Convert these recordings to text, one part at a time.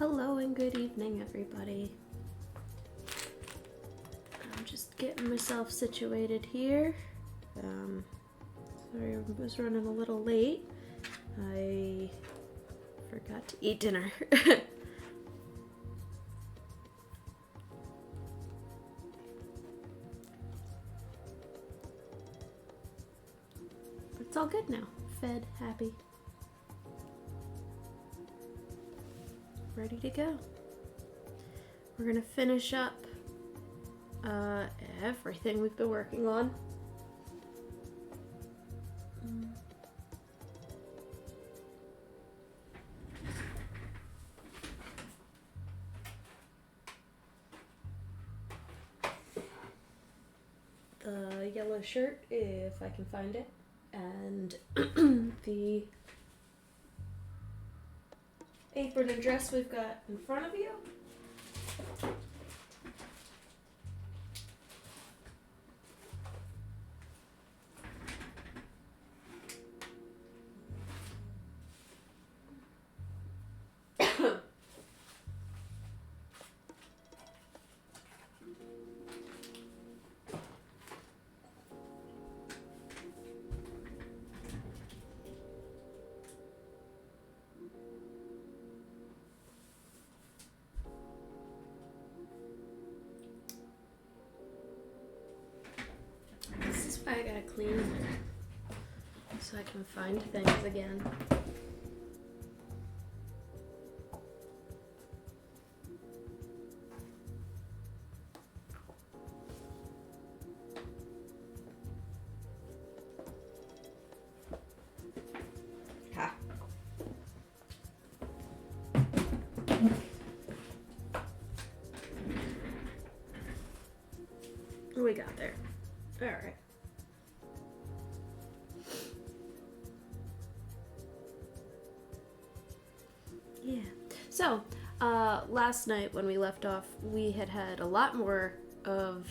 Hello and good evening, everybody. I'm just getting myself situated here. Sorry, I was running a little late. I forgot to eat dinner. It's all good now. Fed, happy. Ready to go. We're gonna finish up everything we've been working on. The yellow shirt, if I can find it, and the apron and dress we've got in front of you. This is why I gotta clean so I can find things again. What we got there? All right. Yeah. So, last night when we left off, we had a lot more of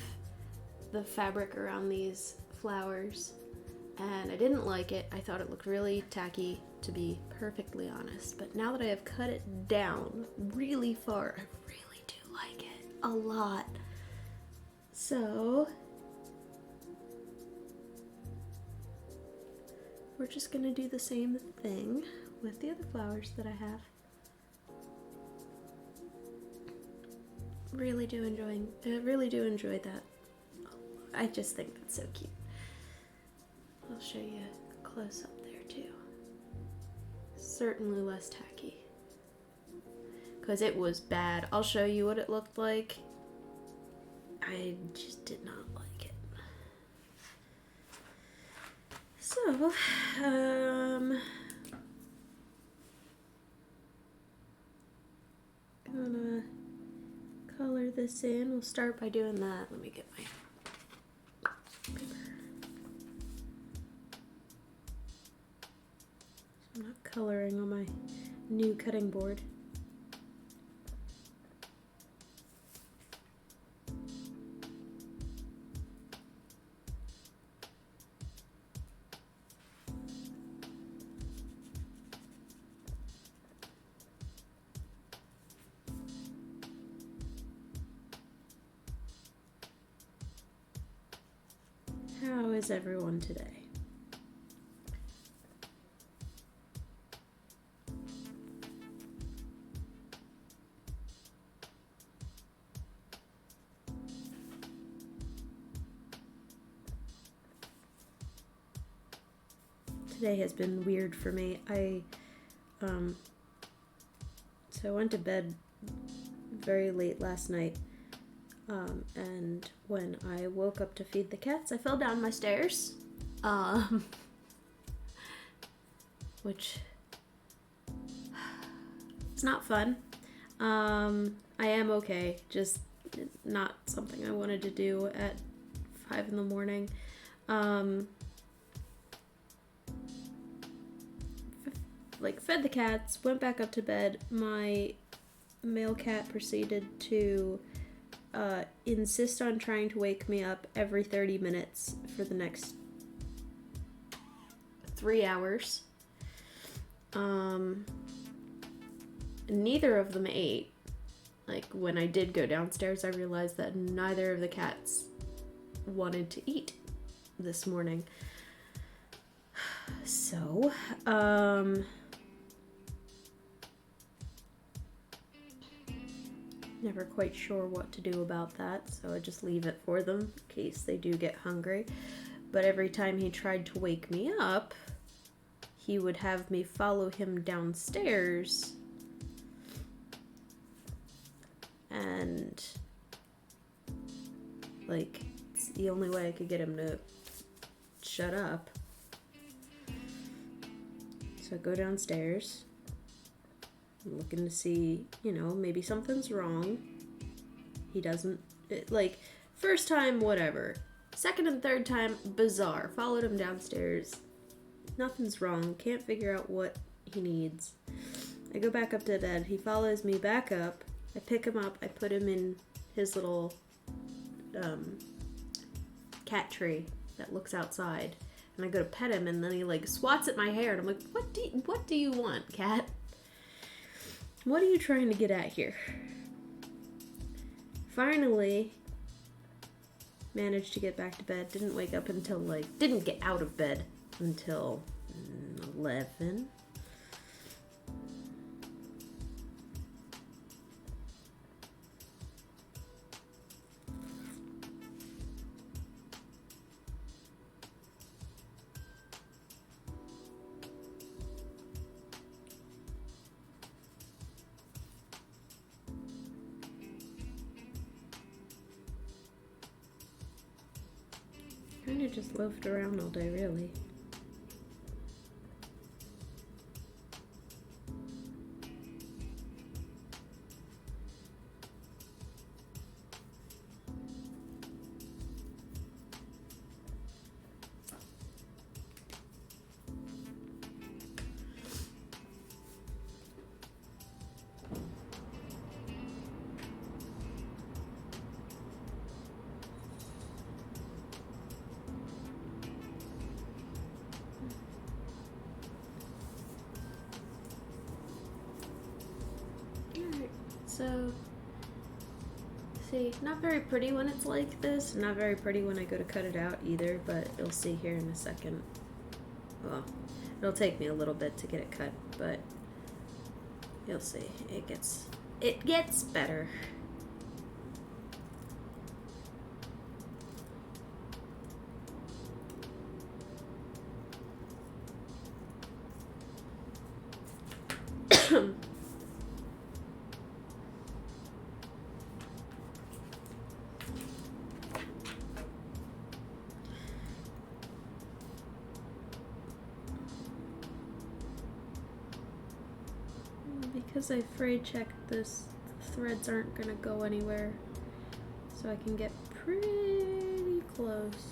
the fabric around these flowers, and I didn't like it. I thought it looked really tacky, to be perfectly honest. But now that I have cut it down really far, I really do like it a lot. So, we're just gonna do the same thing with the other flowers that I have. Really do enjoy that. I just think that's so cute. I'll show you a close up there too. Certainly less tacky, because it was bad. I'll show you what it looked like. I just did not like it. So, gonna color this in. We'll start by doing that. Let me get my paper. I'm not coloring on my new cutting board. How is everyone today? Today has been weird for me. So I went to bed very late last night. And when I woke up to feed the cats, I fell down my stairs, which it's not fun. I am okay, just not something I wanted to do at 5 in the morning. Fed the cats, went back up to bed. My male cat proceeded to insist on trying to wake me up every 30 minutes for the next 3 hours. Neither of them ate. Like, when I did go downstairs, I realized that neither of the cats wanted to eat this morning. So, never quite sure what to do about that, so I just leave it for them in case they do get hungry. But every time he tried to wake me up, he would have me follow him downstairs. And, like, it's the only way I could get him to shut up. So I go downstairs. I'm looking to see, maybe something's wrong. He doesn't, first time, whatever. Second and third time, bizarre. Followed him downstairs. Nothing's wrong. Can't figure out what he needs. I go back up to bed. He follows me back up. I pick him up. I put him in his little cat tree that looks outside. And I go to pet him, and then he, swats at my hair. And I'm like, what do you want, cat? What are you trying to get at here? Finally, managed to get back to bed. Didn't wake up until, didn't get out of bed until 11. Kind of just loafed around all day, really. So, see, not very pretty when it's like this, not very pretty when I go to cut it out either, but you'll see here in a second. Well, it'll take me a little bit to get it cut, but you'll see, it gets better. Because I frayed checked this, the threads aren't gonna go anywhere, so I can get pretty close.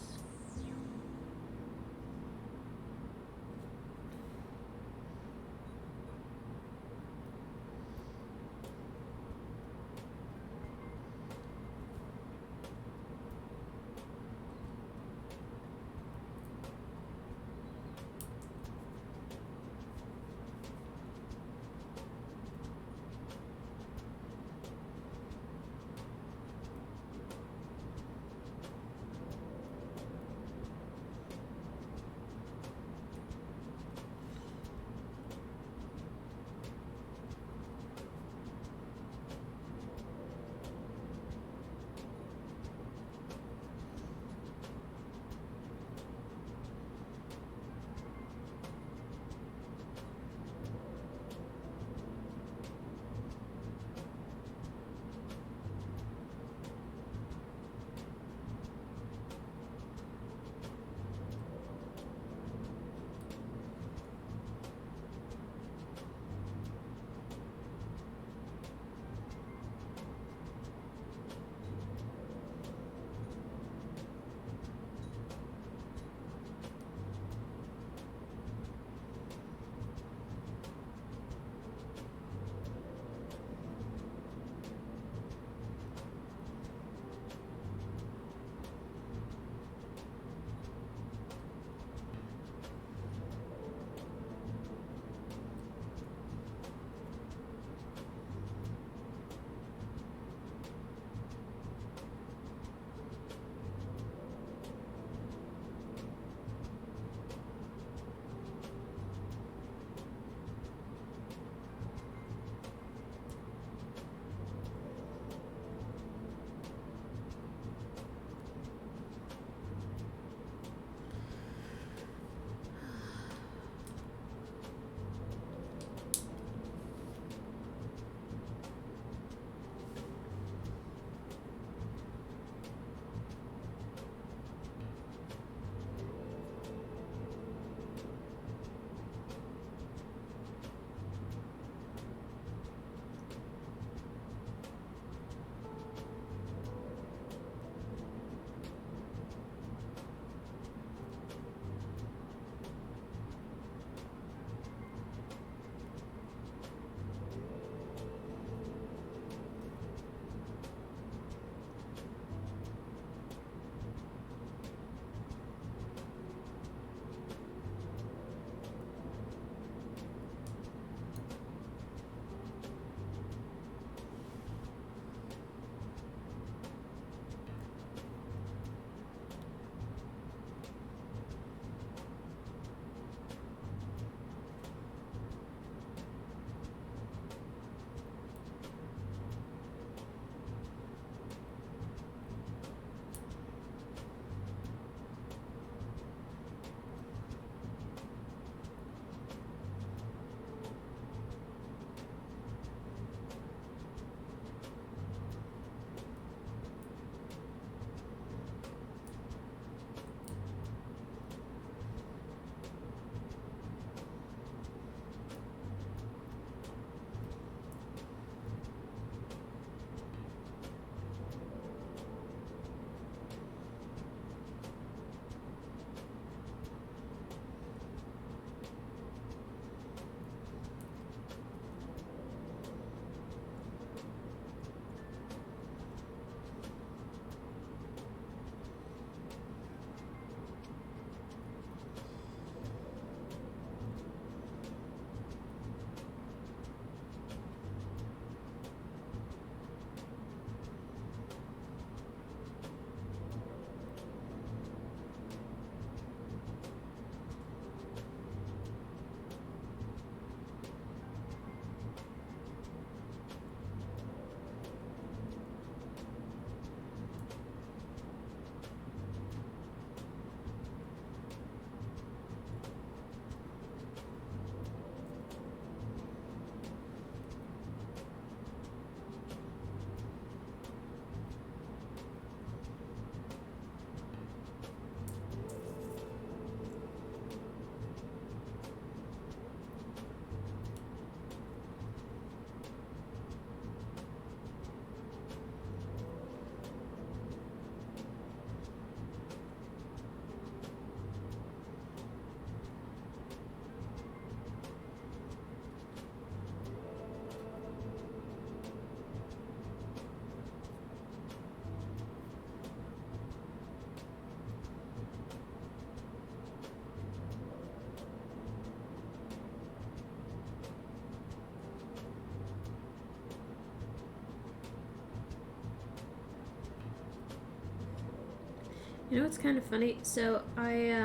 You know what's kind of funny? So I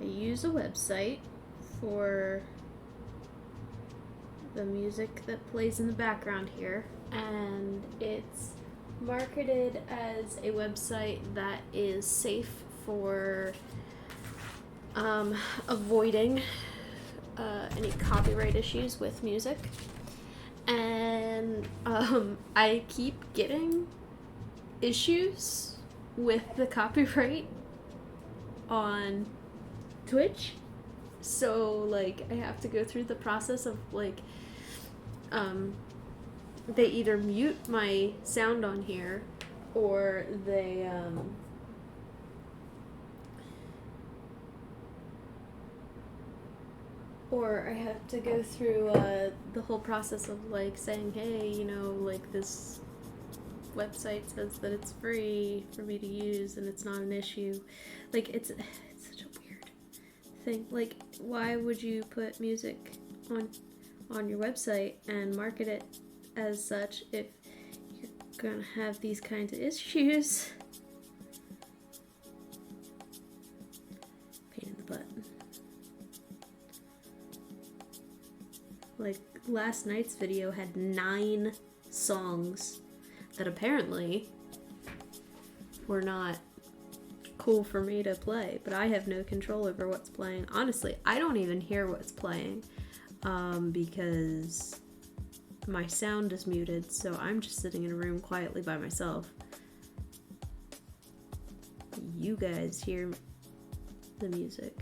use a website for the music that plays in the background here, and it's marketed as a website that is safe for avoiding any copyright issues with music. And I keep getting issues with the copyright on Twitch. So, like, I have to go through the process of, like, they either mute my sound on here, or they, or I have to go through the whole process of, like, saying, hey, you know, like, this website says that it's free for me to use and it's not an issue. Like, it's such a weird thing. Like, why would you put music on your website and market it as such if you're gonna have these kinds of issues? Pain in the butt. Like, last night's video had 9 songs that apparently were not cool for me to play, but I have no control over what's playing. Honestly, I don't even hear what's playing because my sound is muted, so I'm just sitting in a room quietly by myself. You guys hear the music.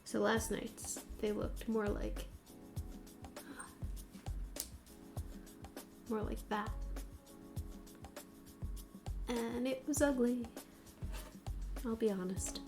So last night's, they looked more like that. And it was ugly. I'll be honest.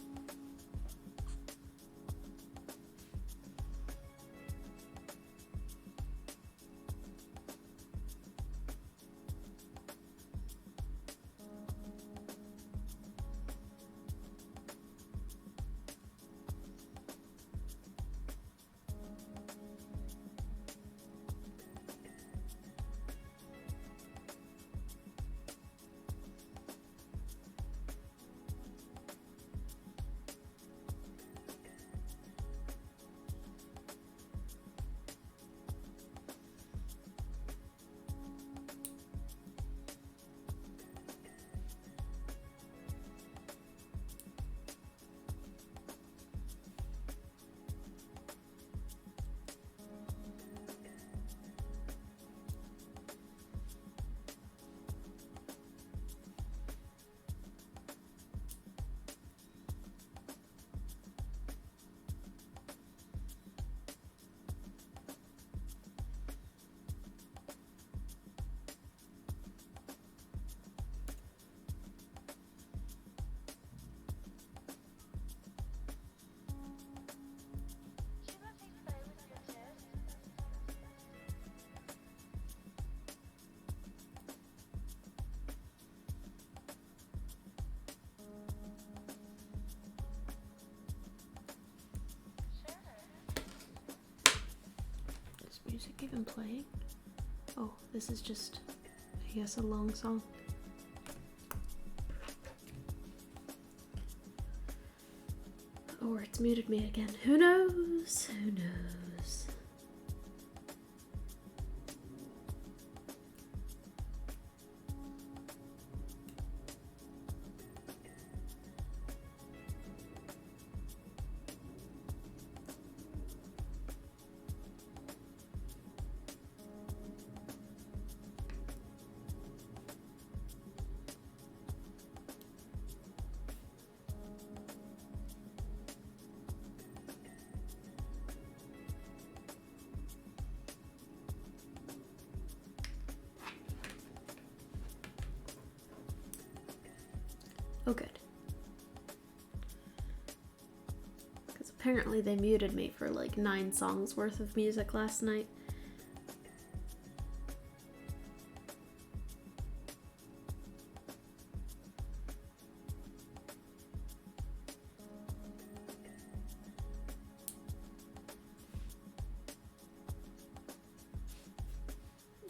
Music even playing? Oh, this is just, I guess, a long song. Or it's muted me again. Who knows? Who knows? Apparently they muted me for like 9 songs worth of music last night.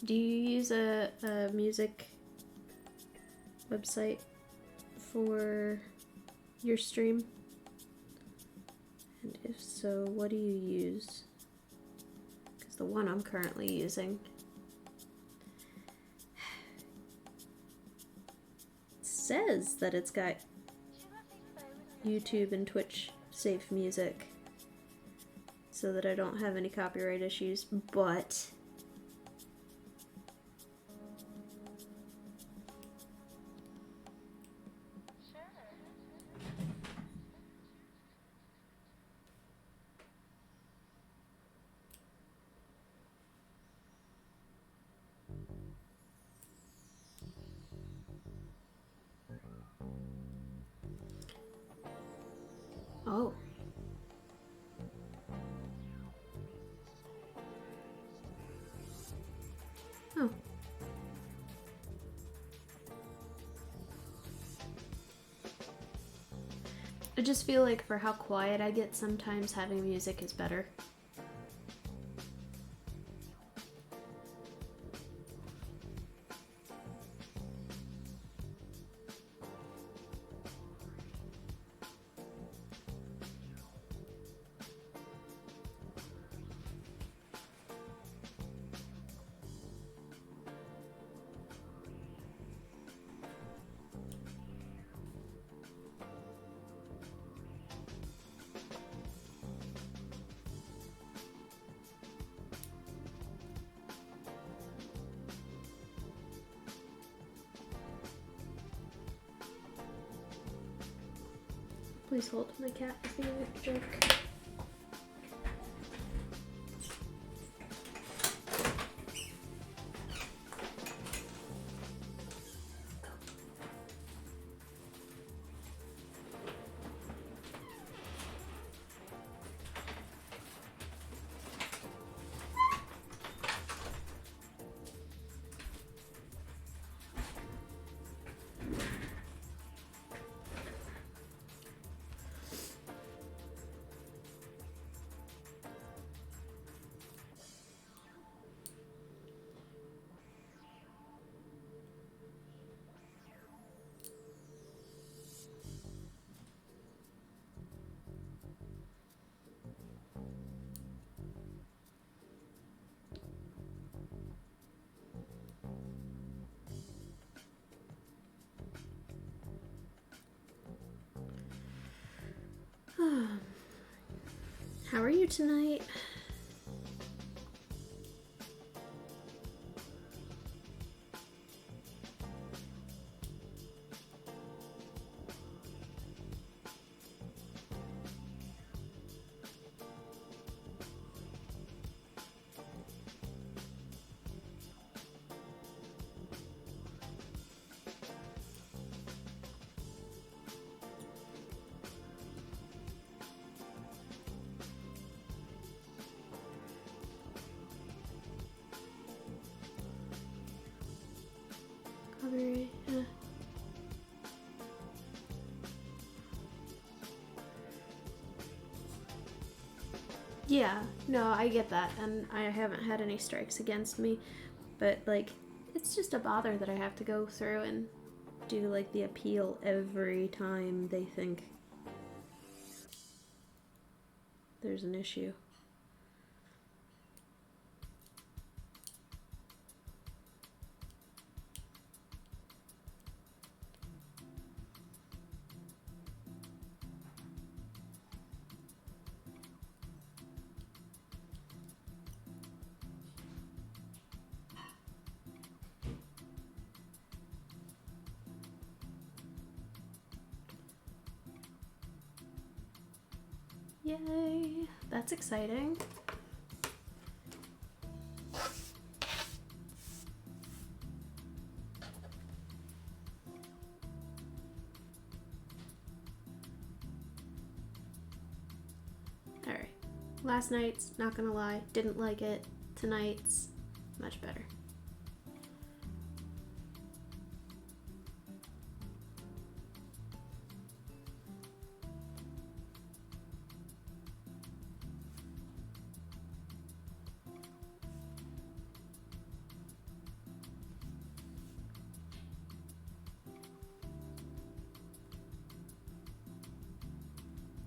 Do you use a music website for your stream? And if so, what do you use? Because the one I'm currently using says that it's got YouTube and Twitch safe music so that I don't have any copyright issues, but oh. Oh. I just feel like for how quiet I get sometimes, having music is better. Please hold, my cat is being a jerk. How are you tonight? Yeah, no, I get that, and I haven't had any strikes against me, but, like, it's just a bother that I have to go through and do, like, the appeal every time they think there's an issue. Yay! That's exciting. Alright. Last night's, not gonna lie, didn't like it. Tonight's, much better.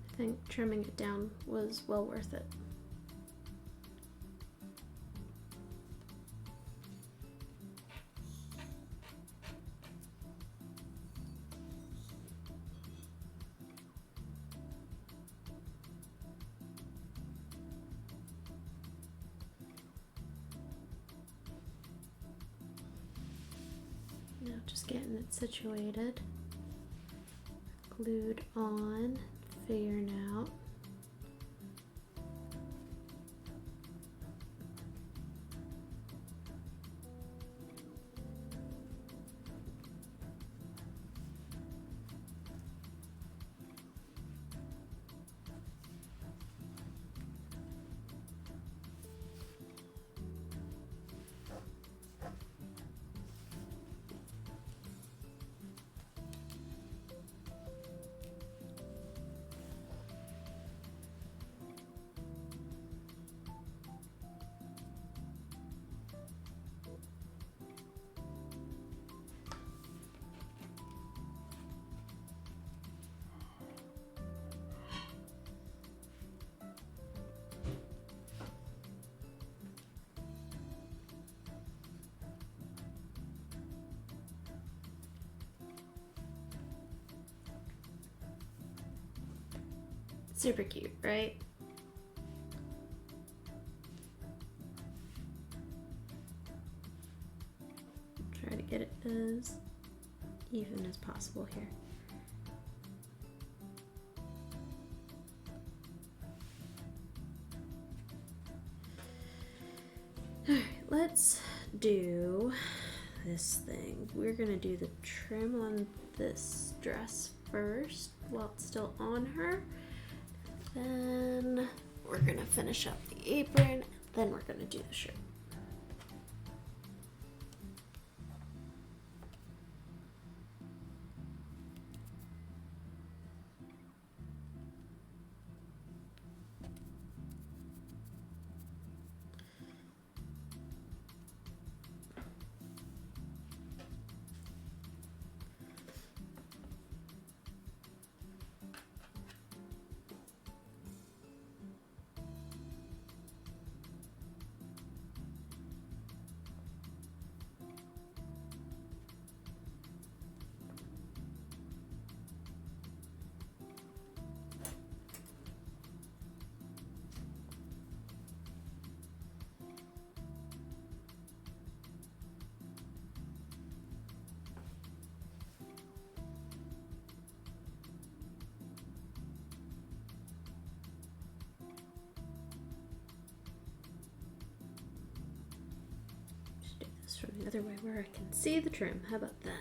I think trimming it down was well worth it. Now just getting it situated, glued on, figuring out. Super cute, right? Try to get it as even as possible here. Alright, let's do this thing. We're gonna do the trim on this dress first while it's still on her. Then we're gonna finish up the apron, then we're gonna do the shirt. Do this from the other way where I can see the trim. How about that?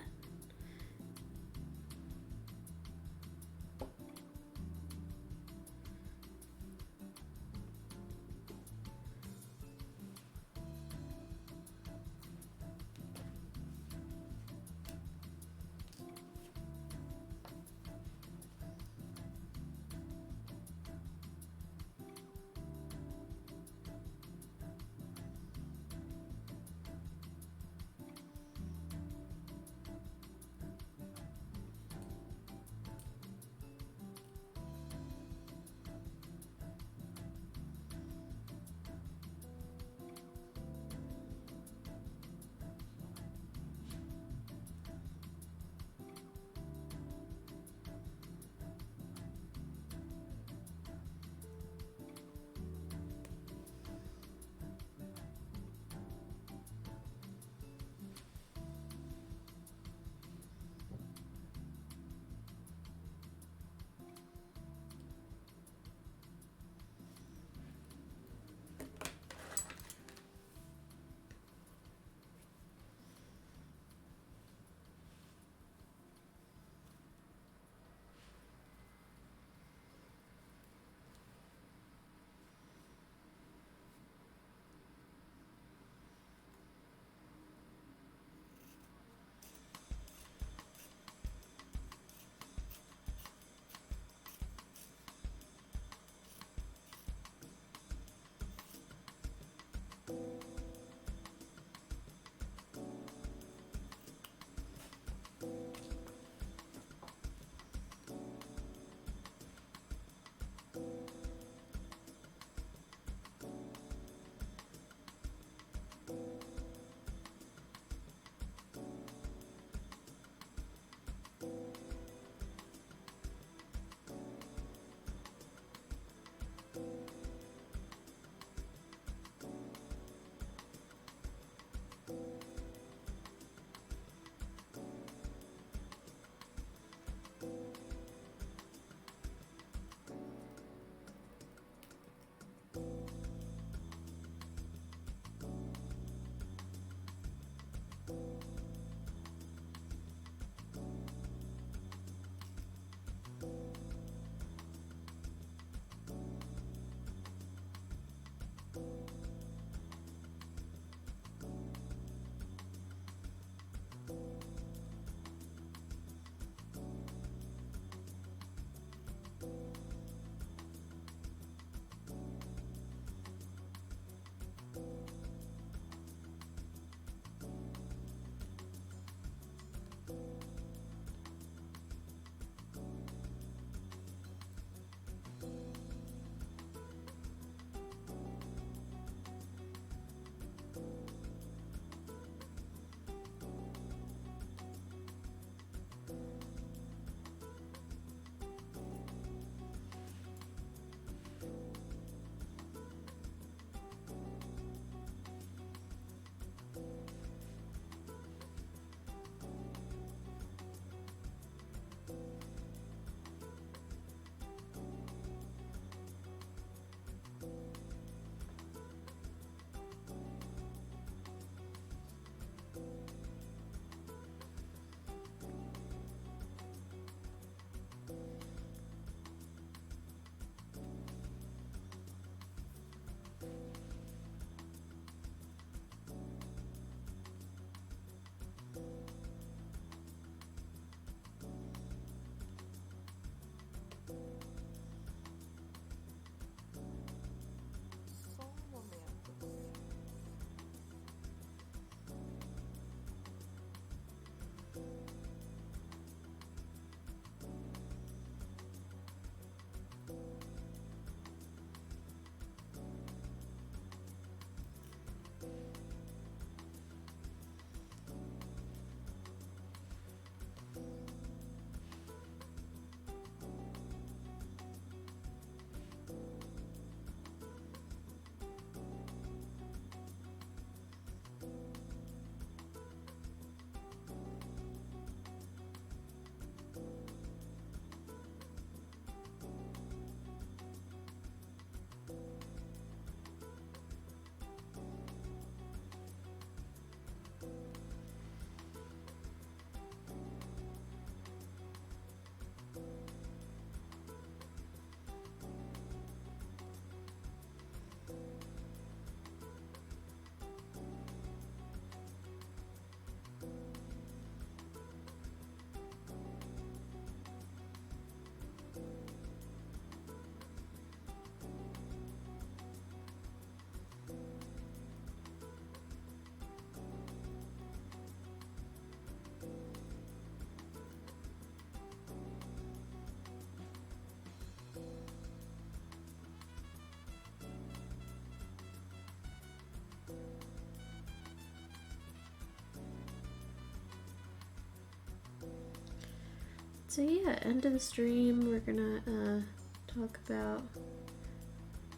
So yeah, end of the stream, we're gonna talk about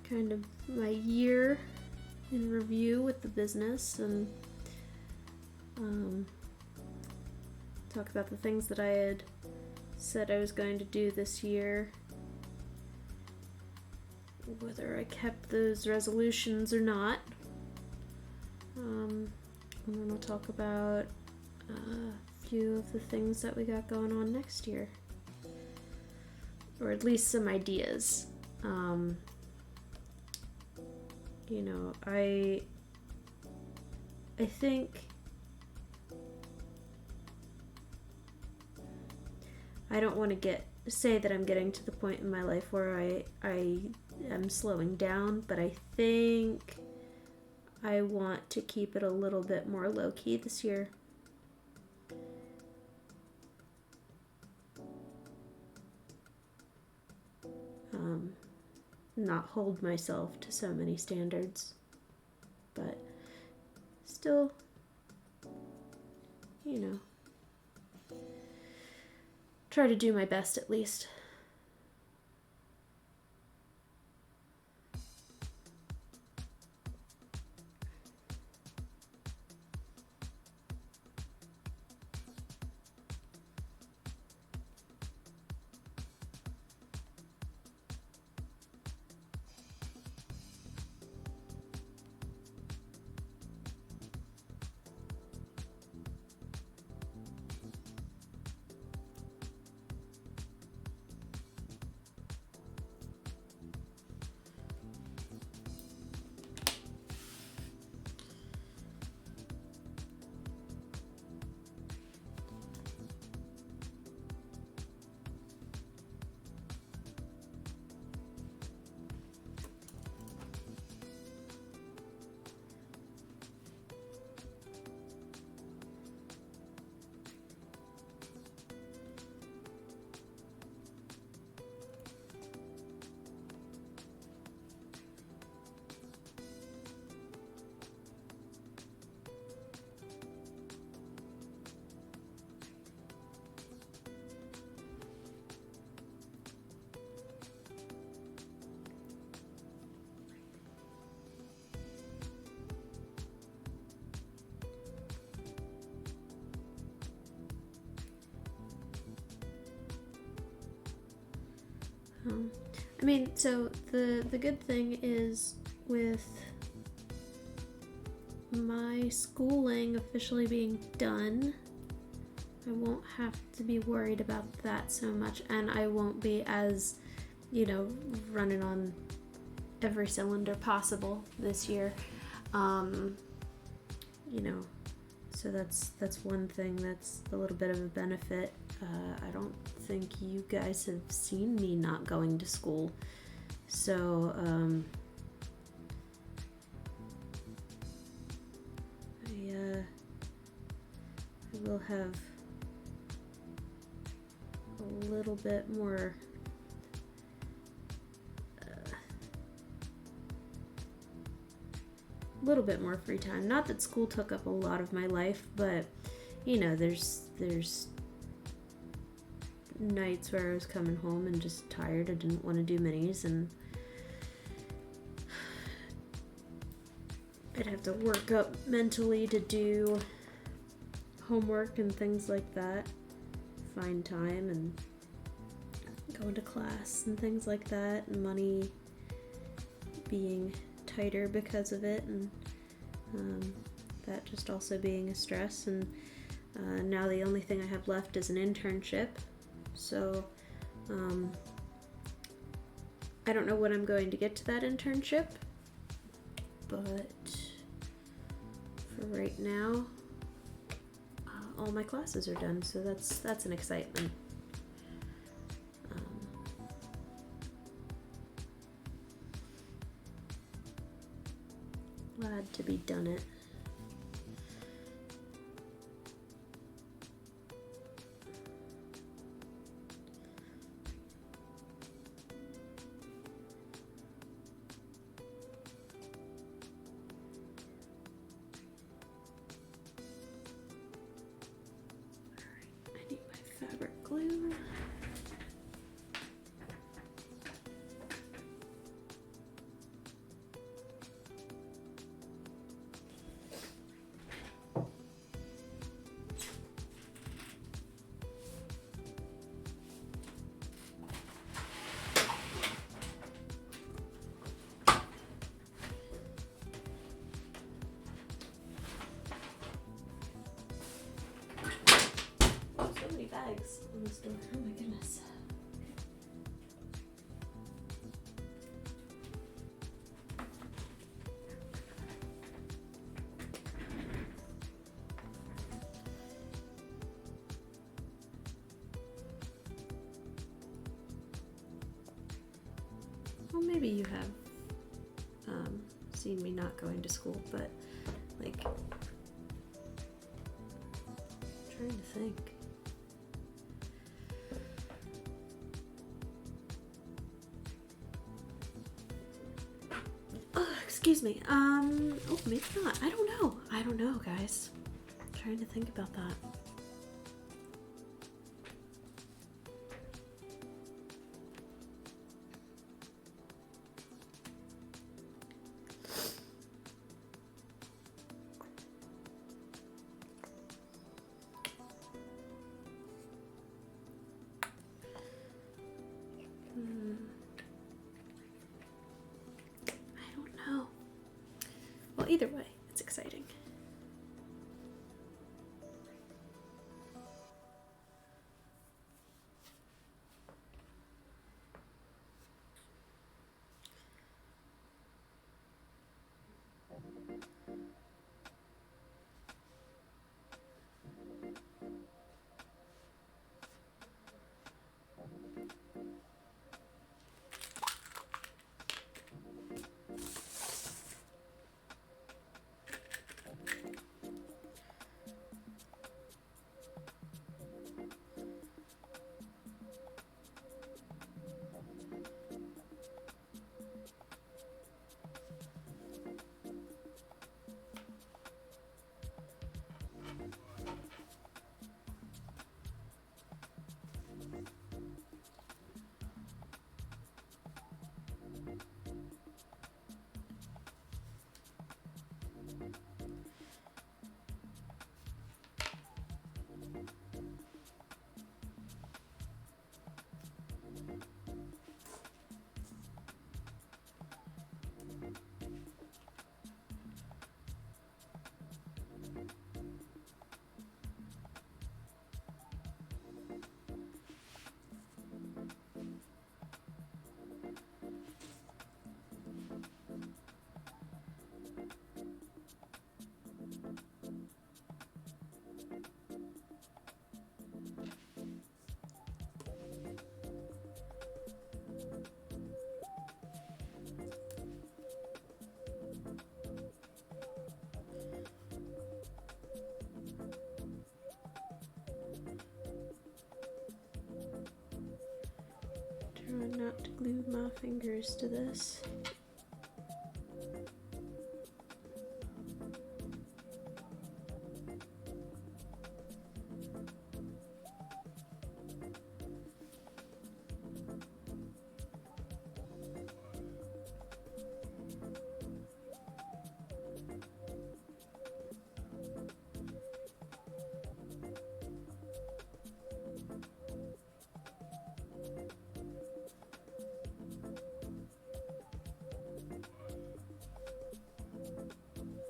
kind of my year in review with the business, and talk about the things that I had said I was going to do this year, whether I kept those resolutions or not. And then I'll talk about a few of the things that we got going on next year, or at least some ideas. You know, I think I don't want to say that I'm getting to the point in my life where I am slowing down, but I think I want to keep it a little bit more low-key this year. Not hold myself to so many standards, but still, you know, try to do my best at least. I mean, so the good thing is with my schooling officially being done, I won't have to be worried about that so much, and I won't be as, you know, running on every cylinder possible this year. You know, so that's one thing that's a little bit of a benefit. I don't think you guys have seen me not going to school, so I will have a little bit more free time. Not that school took up a lot of my life, but you know, there's nights where I was coming home and just tired. I didn't want to do minis, and I'd have to work up mentally to do homework and things like that, find time and go into class and things like that, and money being tighter because of it, and that just also being a stress. And now the only thing I have left is an internship, so I don't know when I'm going to get to that internship, but for right now all my classes are done, so that's an excitement. Glad to be done it. I need my fabric glue. cats on this door. Oh my goodness. Well, maybe you have seen me not going to school, but like, I'm trying to think. Oh, excuse me. Oh, maybe not. I don't know. I don't know, guys. I'm trying to think about that. I don't know. Well, either way, it's exciting. Trying not to glue my fingers to this.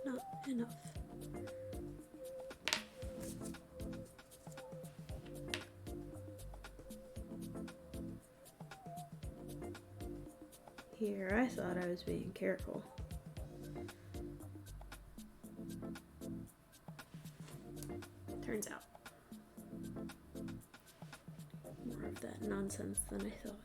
Not enough. Here, I thought I was being careful. Turns out, more of that nonsense than I thought.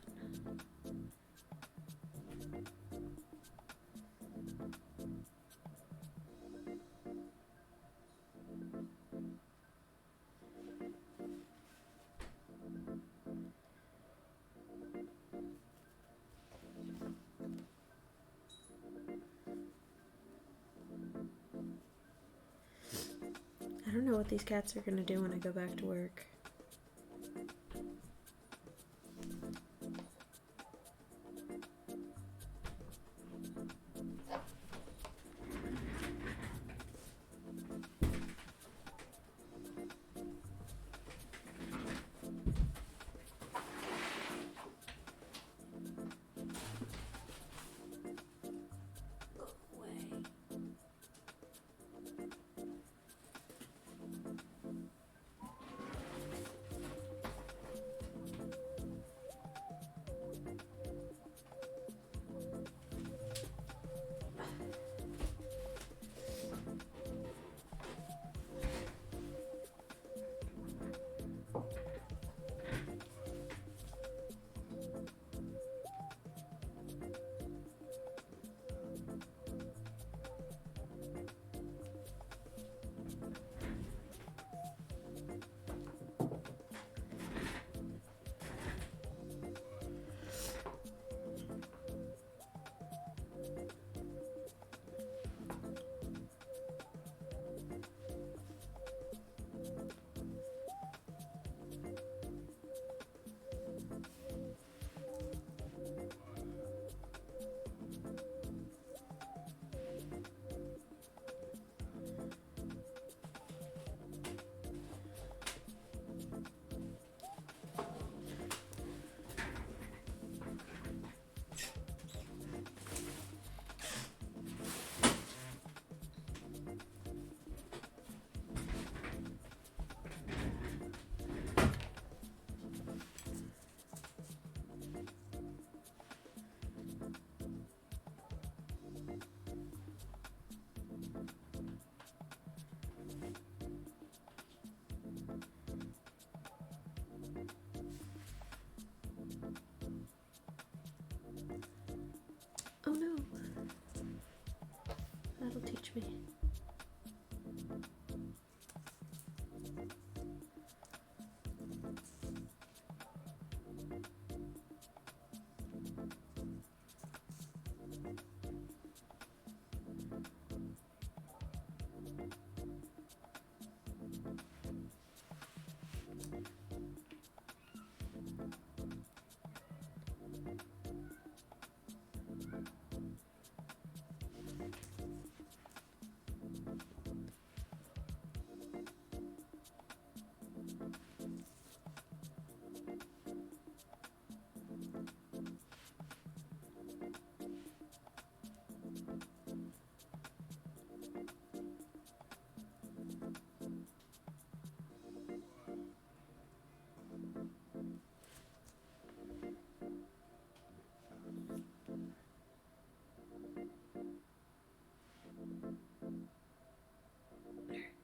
I don't know what these cats are gonna do when I go back to work. me.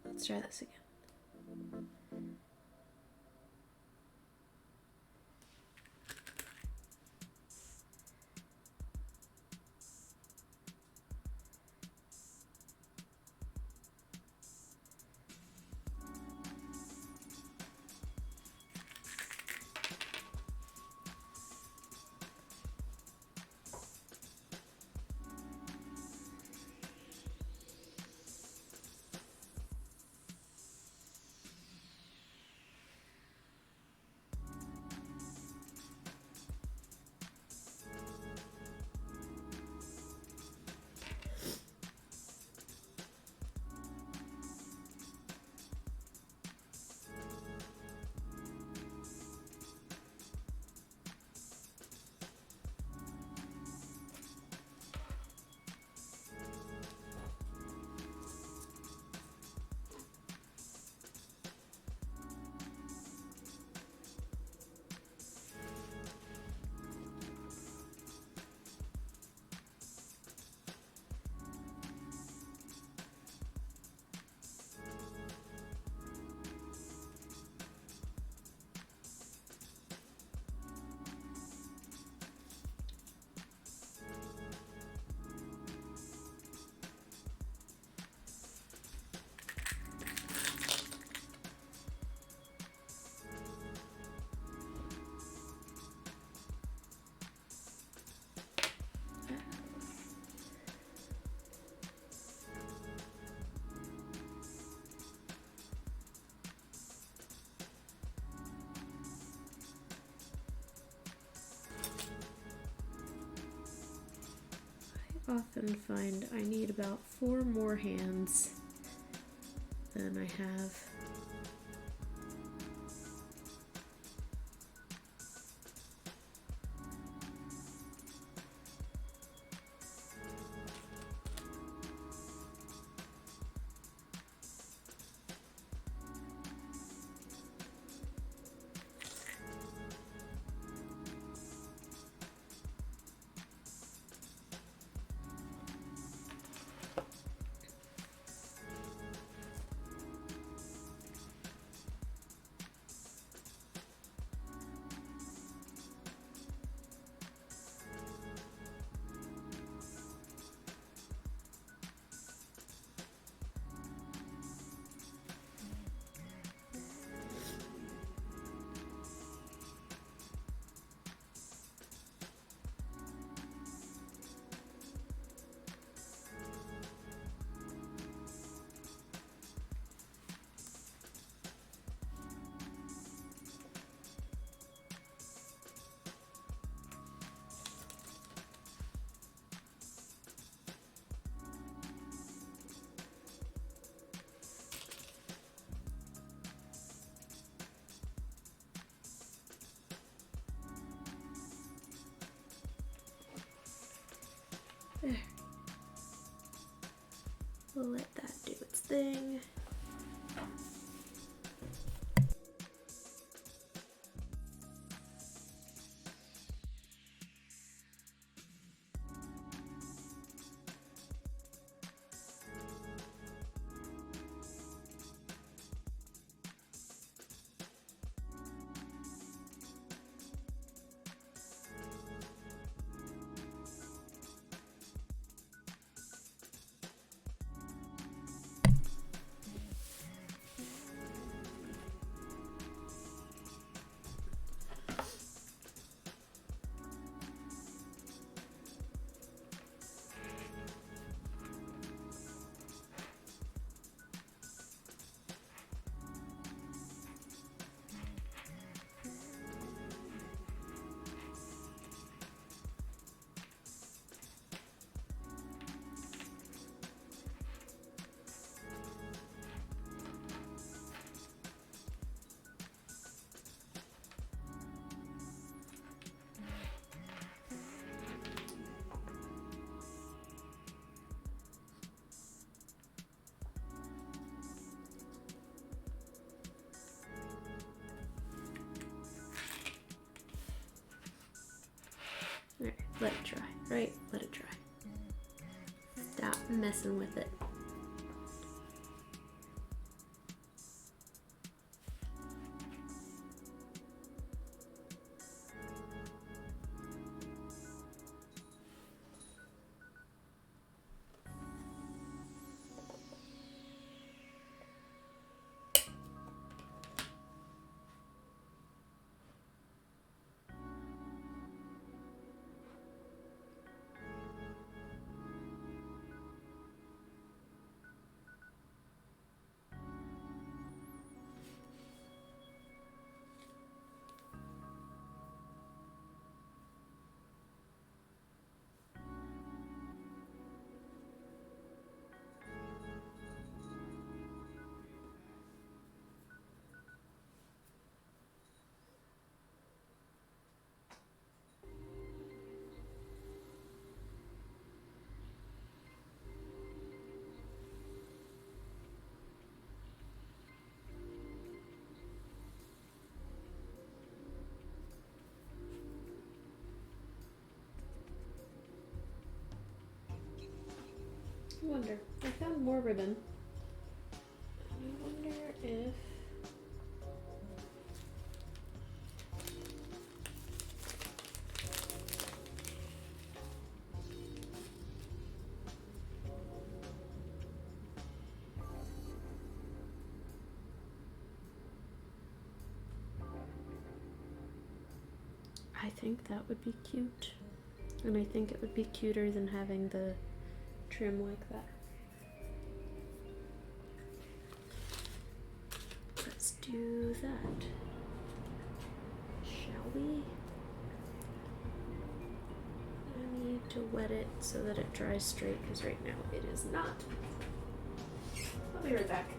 Let's try this again. Often find I need about 4 more hands than I have. There. We'll let that do its thing. Let it dry, right? Let it dry. Stop messing with it. I wonder, I found more ribbon. I wonder if... I think that would be cute. And I think it would be cuter than having the trim like that. Let's do that. Shall we? I need to wet it so that it dries straight, because right now it is not. I'll be right back.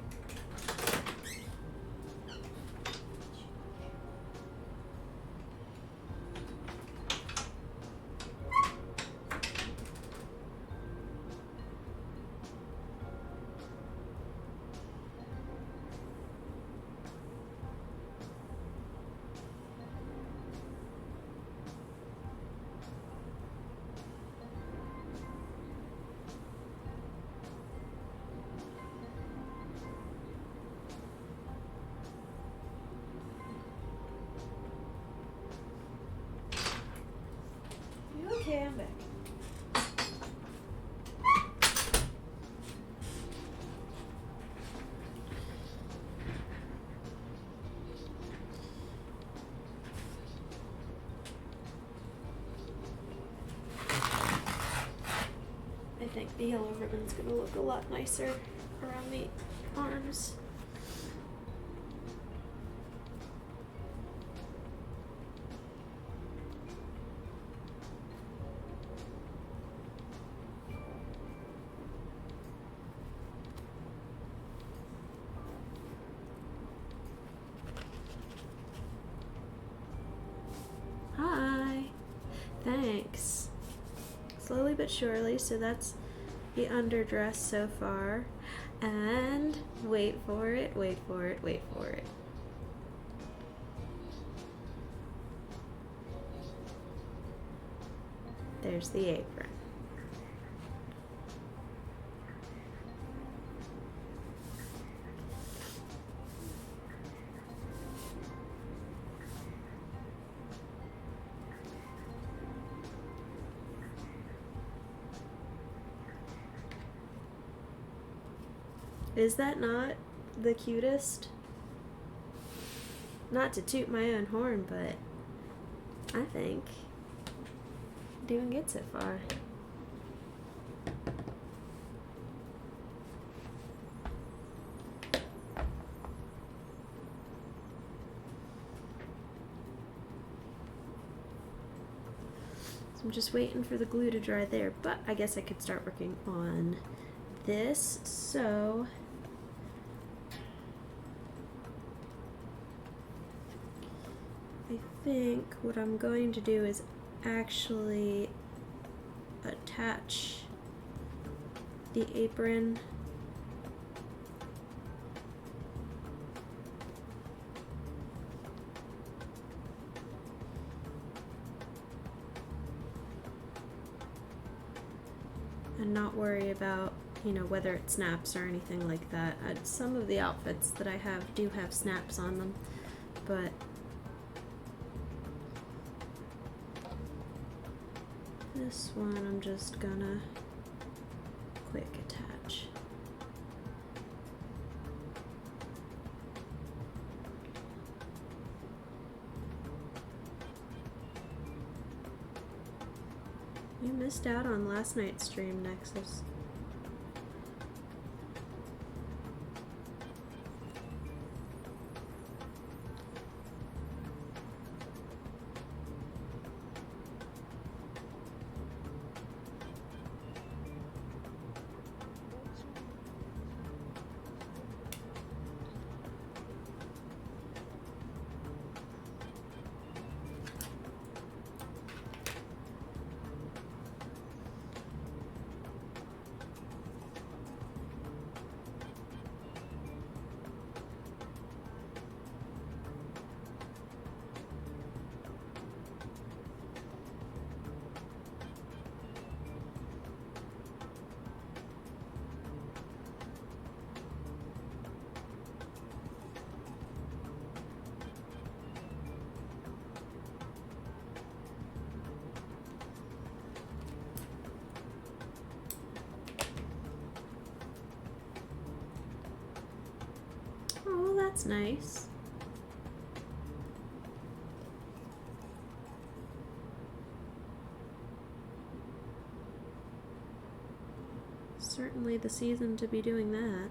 Okay, I'm back. I think the yellow ribbon's gonna look a lot nicer around the arms. Hi. Thanks. Slowly but surely, so that's the underdress so far. And wait for it, wait for it, wait for it. There's the apron. Is that not the cutest? Not to toot my own horn, but I think doing good so far. So I'm just waiting for the glue to dry there, but I guess I could start working on this. So I think what I'm going to do is actually attach the apron and not worry about, whether it snaps or anything like that. Some of the outfits that I have do have snaps on them, but this one I'm just gonna quick attach. You missed out on last night's stream, Nexus. Oh, that's nice. Certainly the season to be doing that.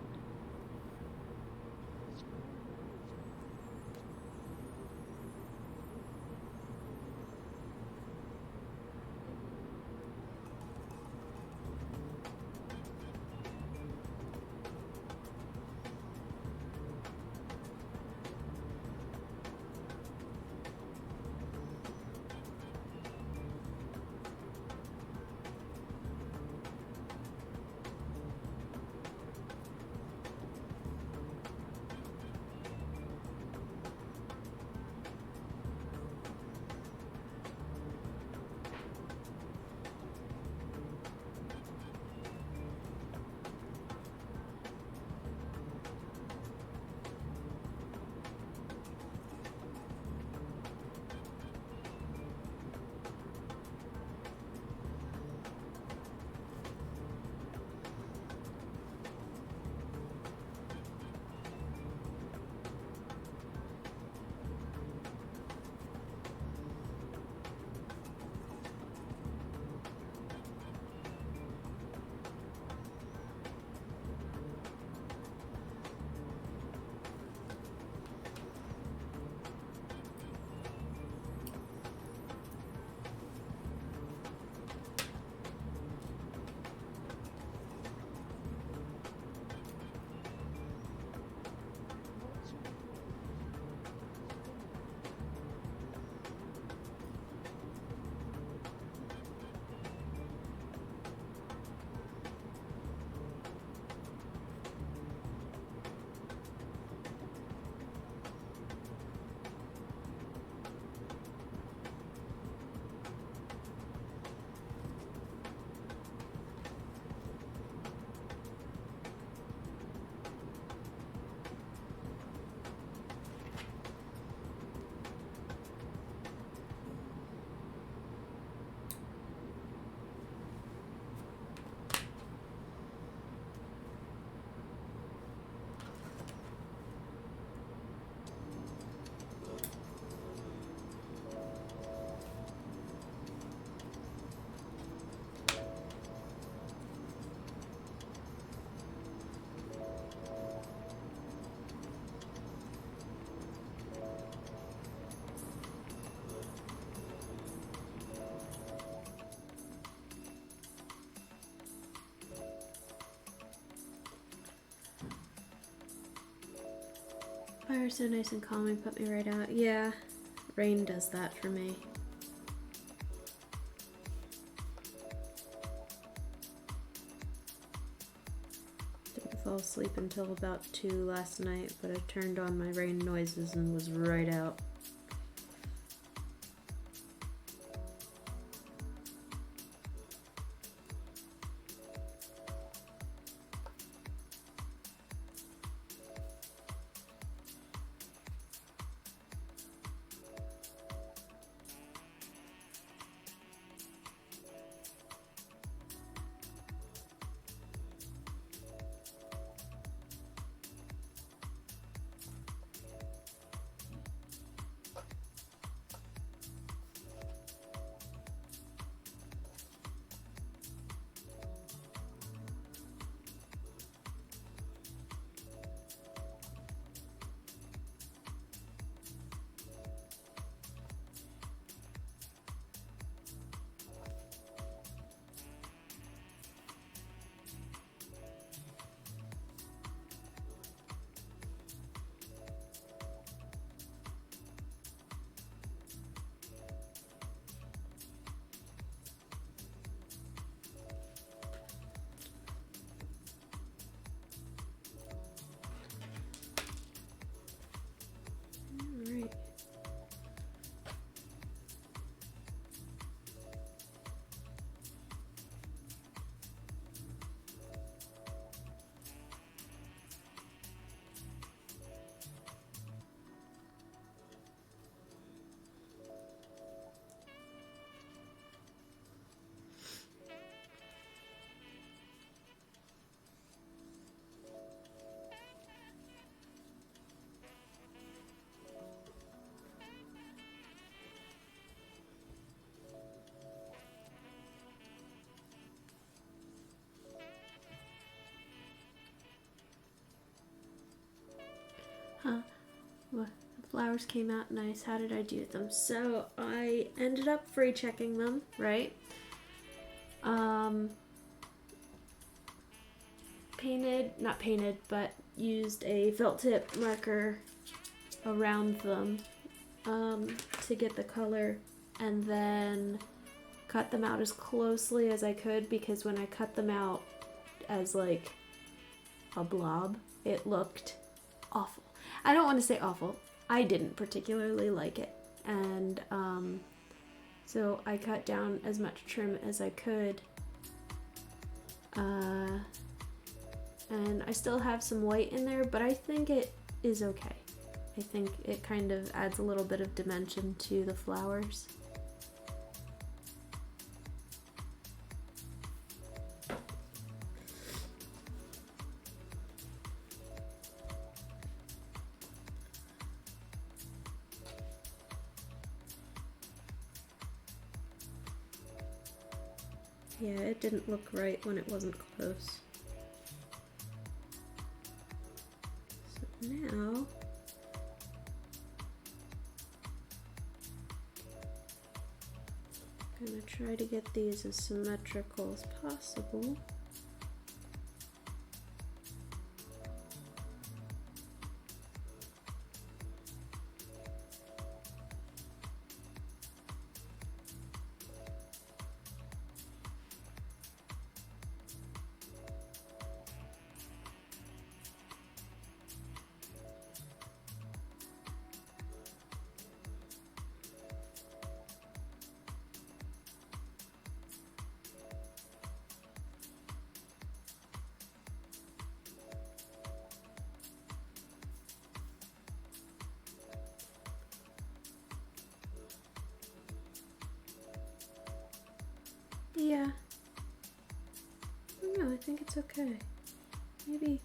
Fire's so nice and calming, put me right out. Yeah, rain does that for me. Didn't fall asleep until about 2 last night, but I turned on my rain noises and was right out. the flowers came out nice. How did I do them? So I ended up free checking them, right? Not painted, but used a felt tip marker around them to get the color, and then cut them out as closely as I could, because when I cut them out as like a blob, it looked awful. I don't want to say awful. I didn't particularly like it, and so I cut down as much trim as I could, and I still have some white in there, but I think it is okay. I think it kind of adds a little bit of dimension to the flowers. Yeah, it didn't look right when it wasn't close. So now I'm gonna try to get these as symmetrical as possible. Yeah. I don't know, I think it's okay. Maybe.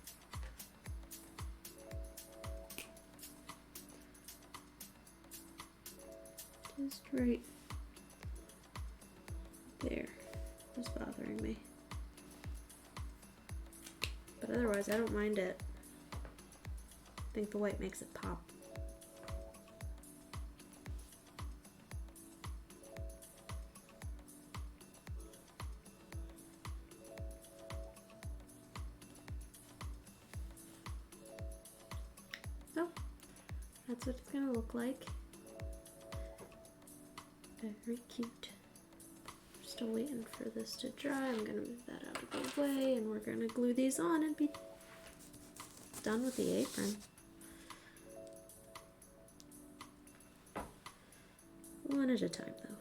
Just right there is bothering me. But otherwise, I don't mind it. I think the white makes it pop. So, that's what it's gonna look like. Very cute. Still waiting for this to dry. I'm gonna move that out of the way, and we're gonna glue these on and be done with the apron. One at a time, though.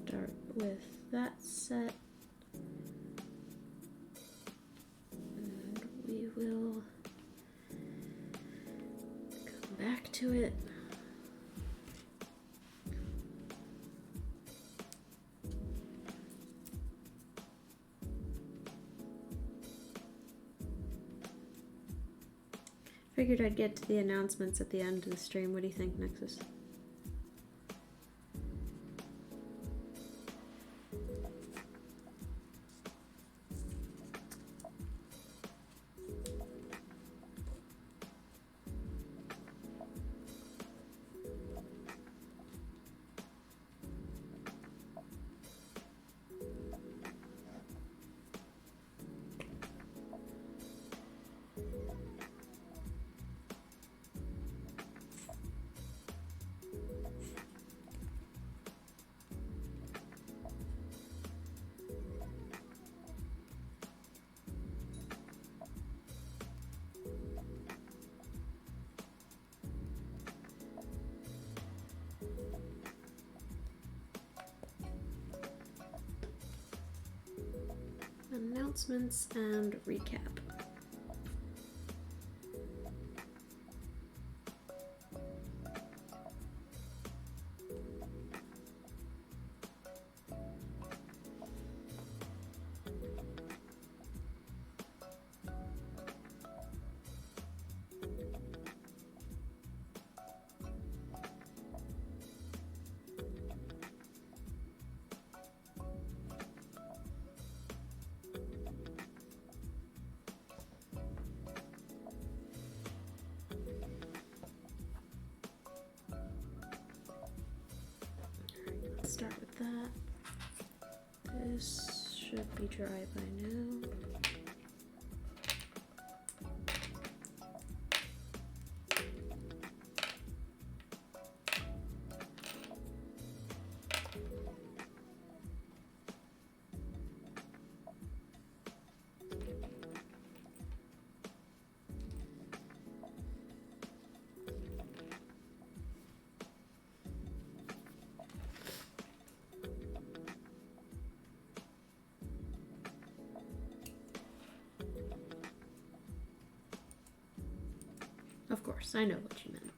Start with that set, and we will come back to it. Figured I'd get to the announcements at the end of the stream. What do you think, Nexus? announcements and recap. Start with that. This should be dry by now. Of course, I know what you meant.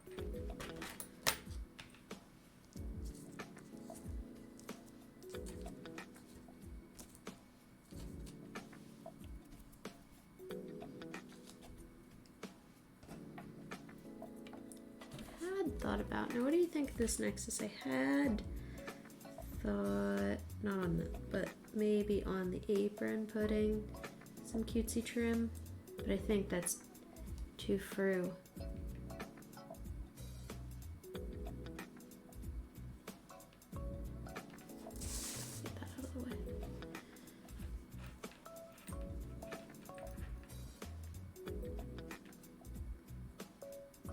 Thought about. Now, what do you think of this Nexus? I had thought, not on the, but maybe on the apron putting some cutesy trim, but I think that's too frou. Get that out of the way.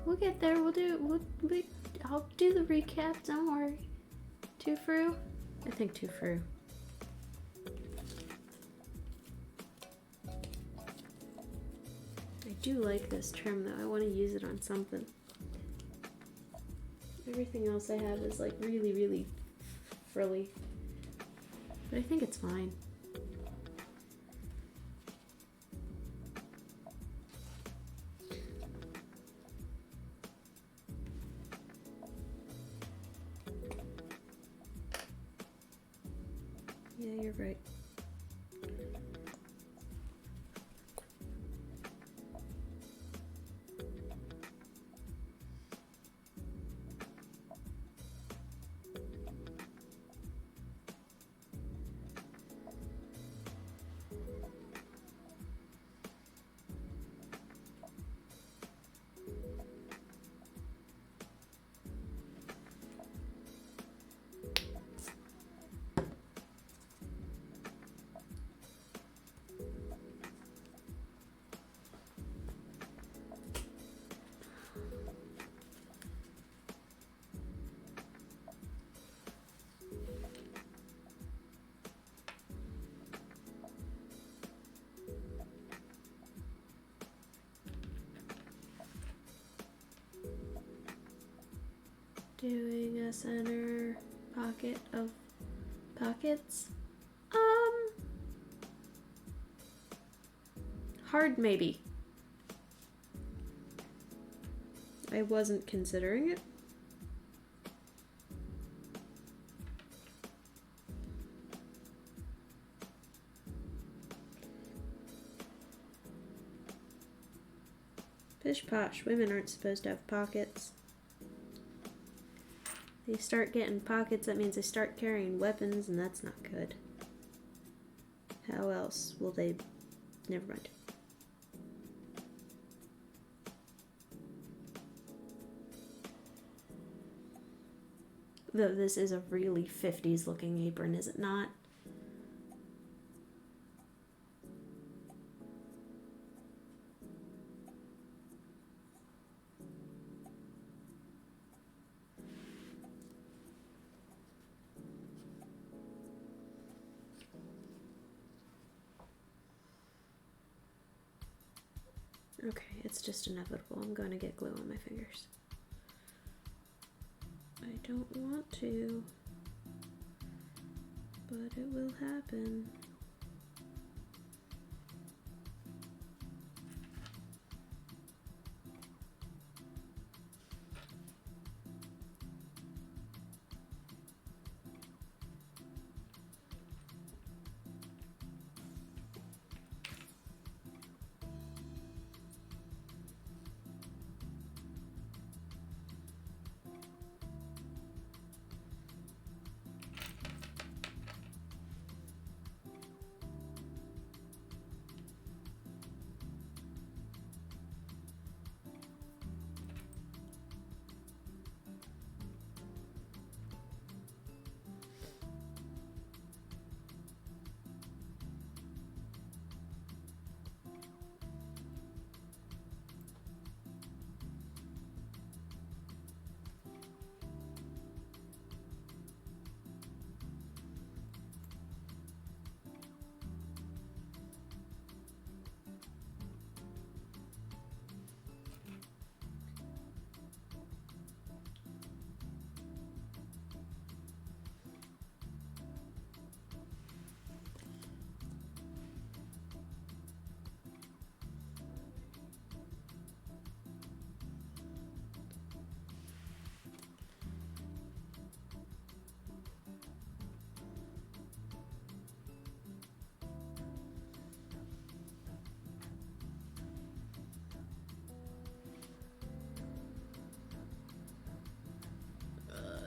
We'll get there. I'll do the recap. Don't worry. Too frou? I think too frou. I do like this trim though. I want to use it on something. Everything else I have is like really, really frilly. But I think it's fine. Yeah, you're right. Doing a center pocket of pockets. Hard maybe. I wasn't considering it. Pish posh, women aren't supposed to have pockets. They start getting pockets, that means they start carrying weapons, and that's not good. How else will they... Never mind. Though this is a really 50s looking apron, is it not? Okay, it's just inevitable. I'm going to get glue on my fingers. I don't want to, but it will happen.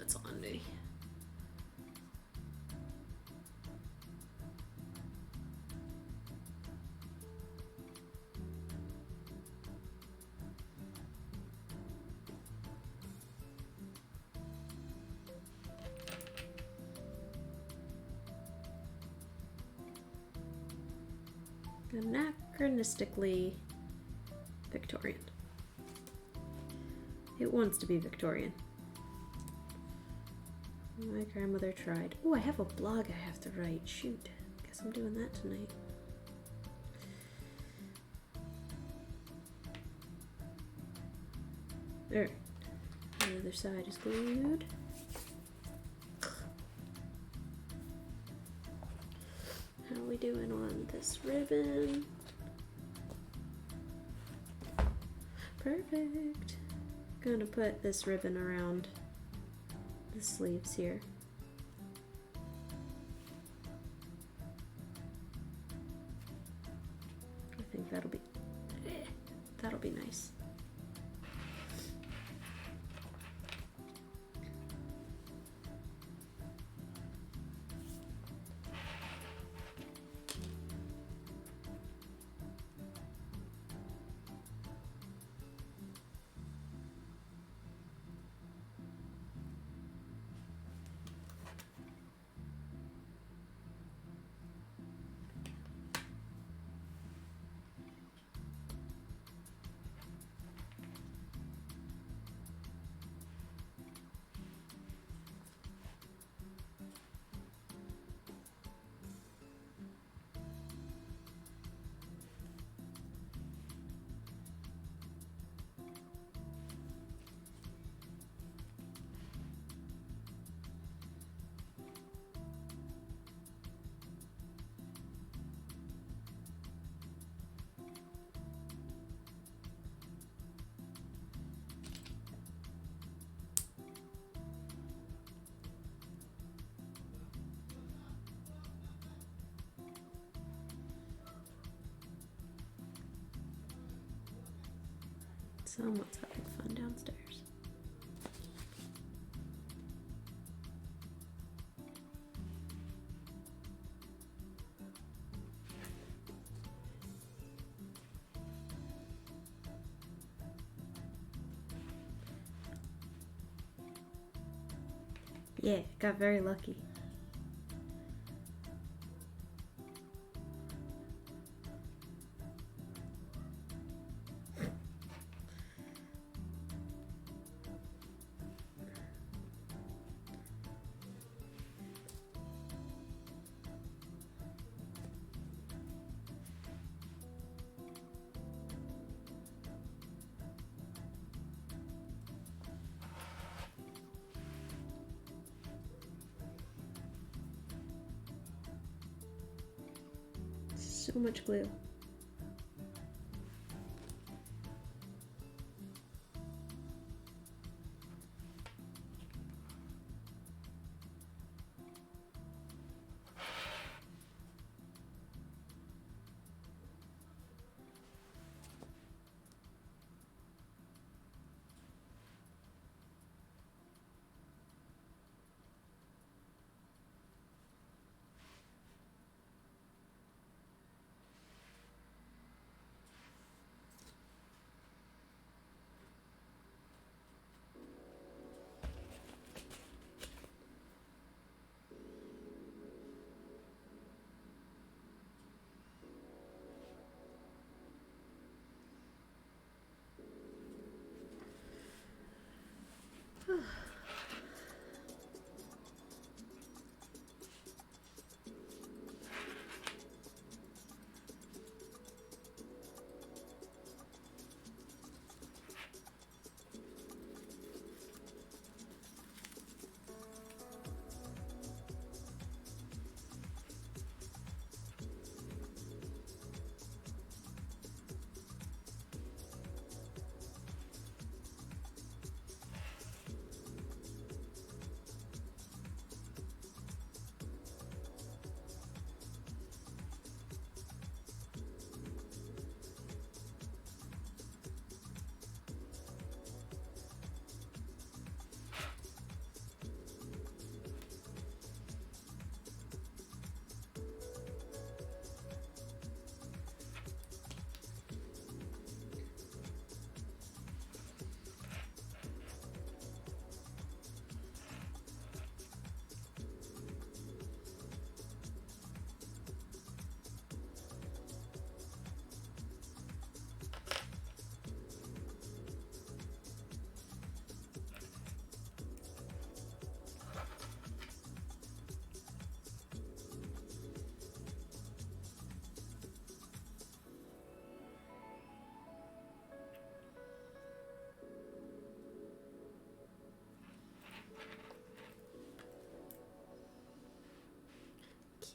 it's on me. Anachronistically Victorian. It wants to be Victorian. My grandmother tried. Oh, I have a blog I have to write. Shoot. Guess I'm doing that tonight. Alright. The other side is glued. How are we doing on this ribbon? Perfect. Gonna put this ribbon around the sleeves here. I think that'll be nice. Someone's having fun downstairs. Yeah, got very lucky. So much glue.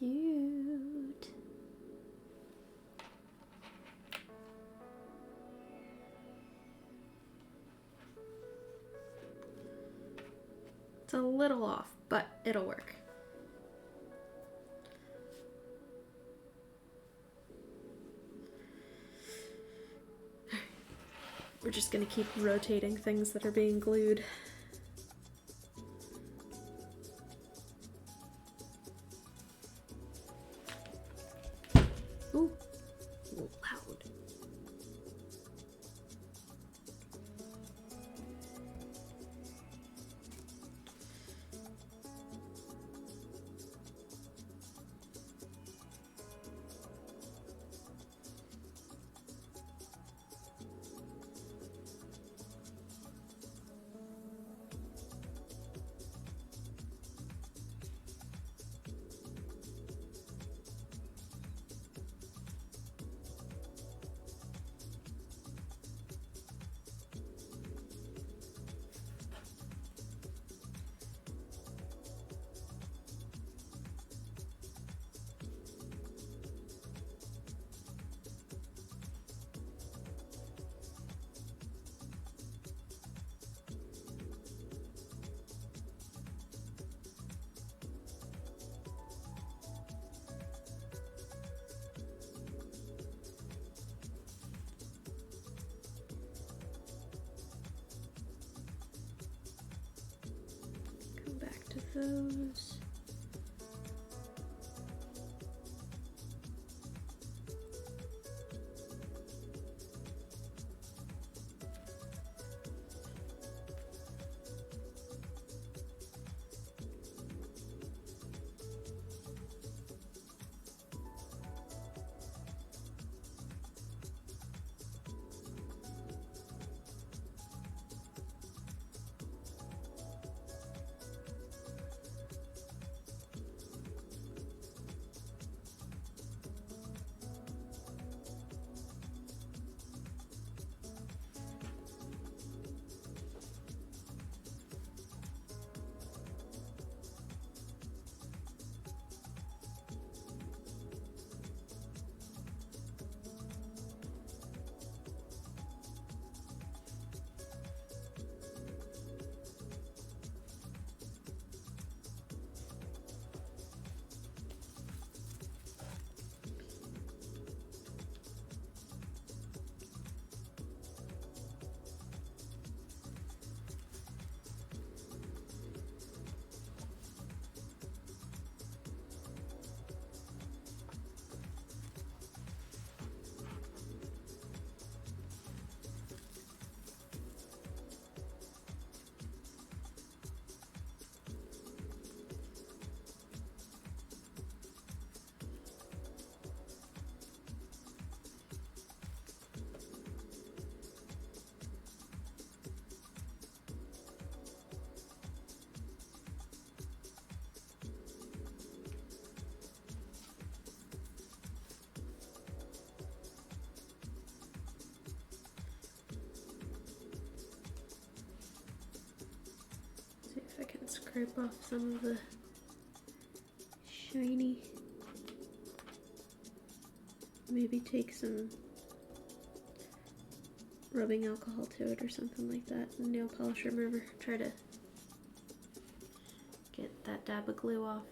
Cute. It's a little off, but it'll work. We're just gonna keep rotating things that are being glued. Ooh, loud. Those. See if I can scrape off some of the shiny. Maybe take some rubbing alcohol to it or something like that. Nail polish remover. Try to get that dab of glue off.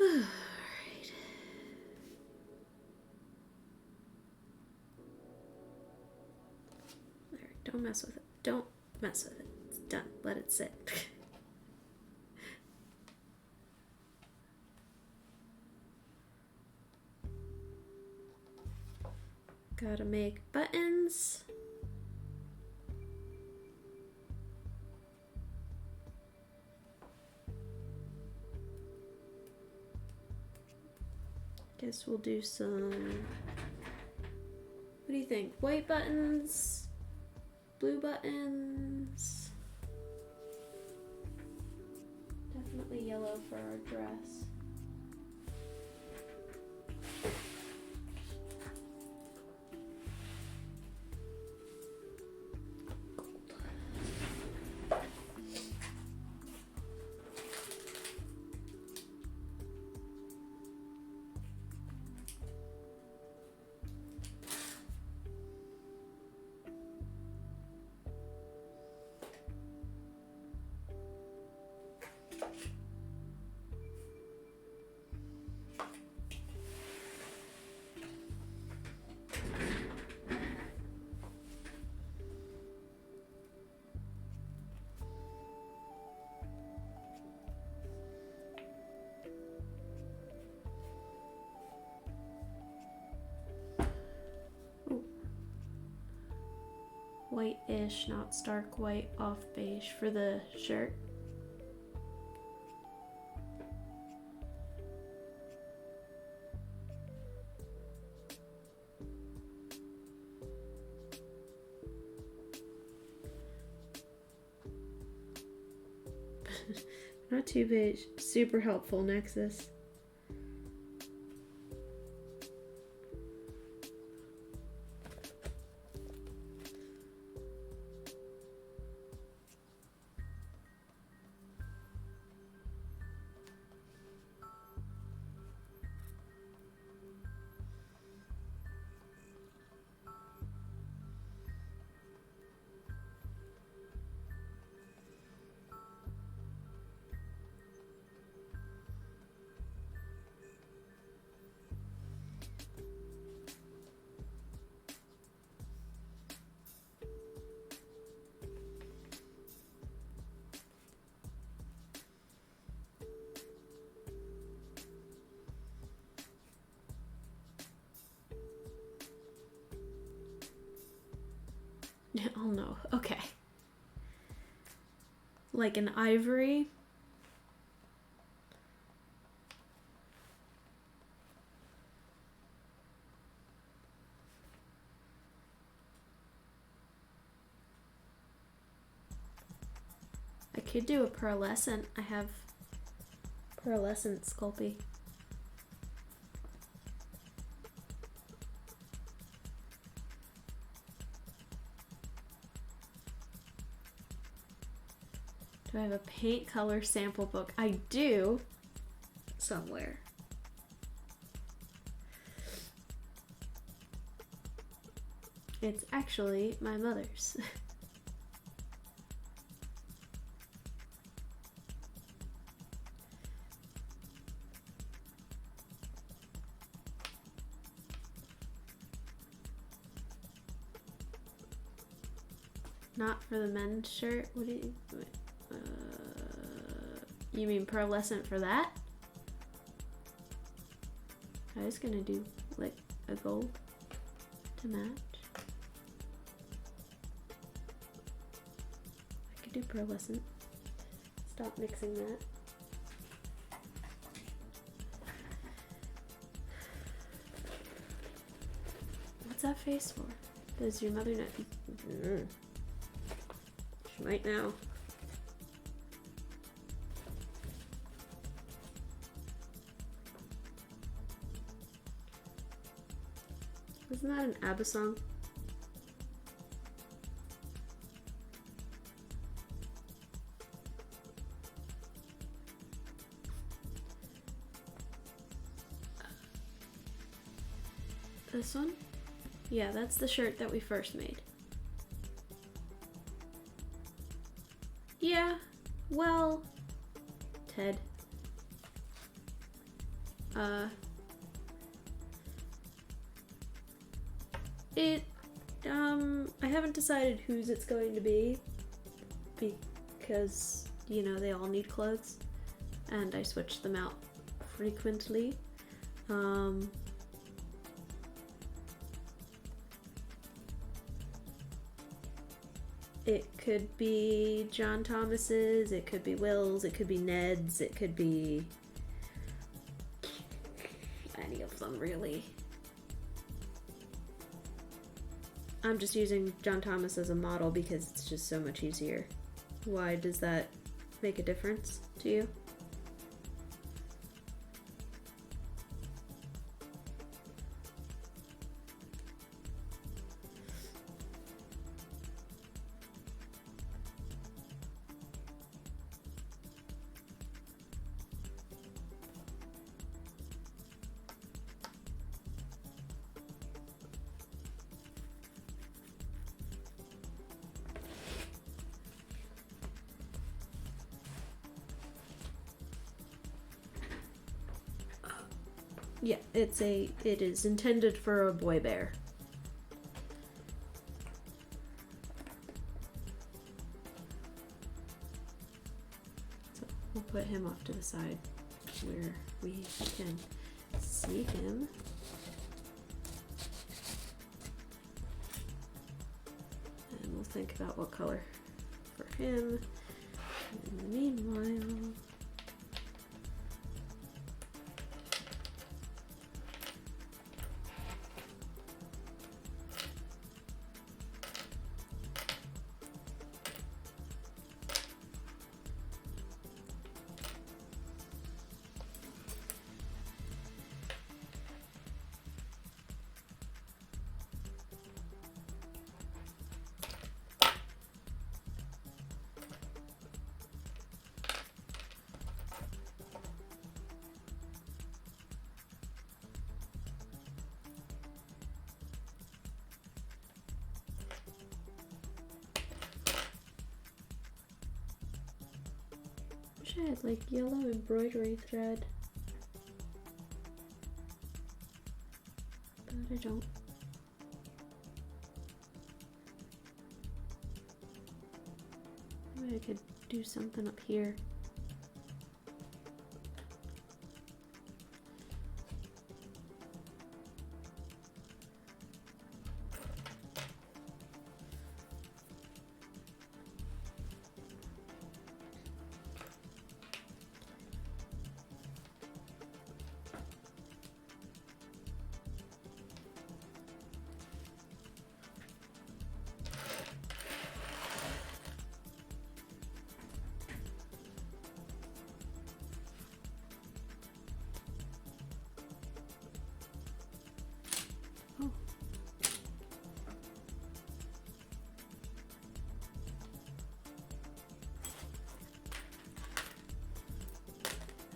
Alright. There, don't mess with it. Don't mess with it. It's done. Let it sit. Gotta make buttons. Guess we'll do some, what do you think? White buttons? Blue buttons? Definitely yellow for our dress. white-ish, not stark white, off beige for the shirt. Not too beige. Super helpful, Nexus. Oh no, okay. Like an ivory. I could do a pearlescent. I have pearlescent Sculpey. Do I have a paint color sample book? I do. Somewhere. It's actually my mother's. Not for the men's shirt? What do you... you mean pearlescent for that? I was gonna do like a gold to match. I could do pearlescent. Stop mixing that. What's that face for? Does your mother know? She might know. Isn't that an ABBA song? This one? Yeah, that's the shirt that we first made. Yeah, well, Ted. I haven't decided whose it's going to be because, you know, they all need clothes and I switch them out frequently. It could be John Thomas's, it could be Will's, it could be Ned's, it could be any of them really. I'm just using John Thomas as a model because it's just so much easier. Why does that make a difference to you? Yeah, it is intended for a boy bear. So we'll put him off to the side where we can see him. And we'll think about what color for him. In the meanwhile, I had like yellow embroidery thread, but I don't. Maybe I could do something up here.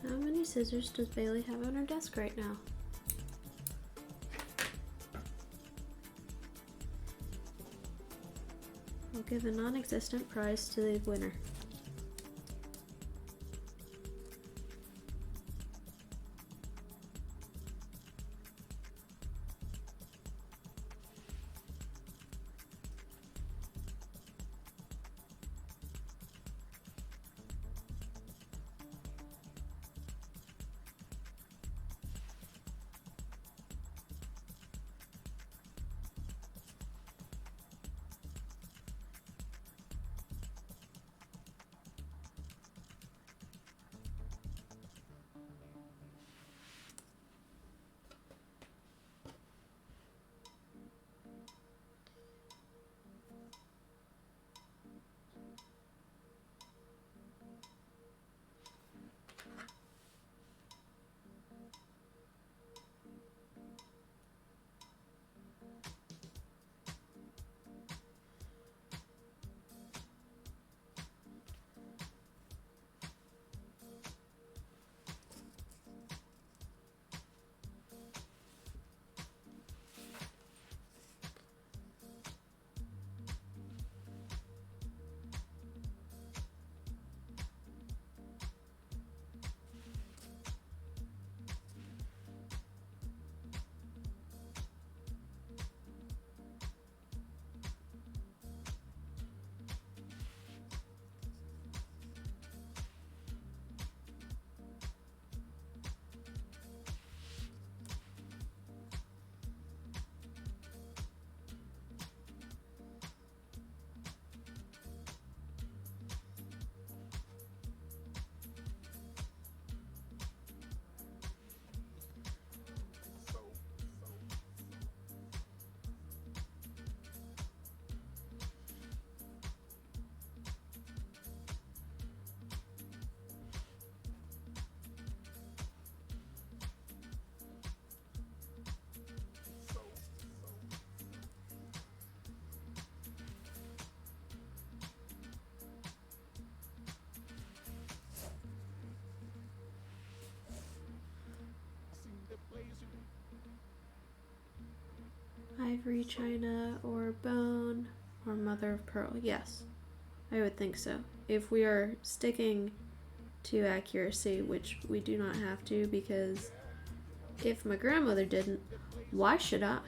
How many scissors does Bailey have on her desk right now? We'll give a non-existent prize to the winner. Ivory, china, or bone, or mother of pearl. Yes, I would think so. If we are sticking to accuracy, which we do not have to, because if my grandmother didn't, why should I?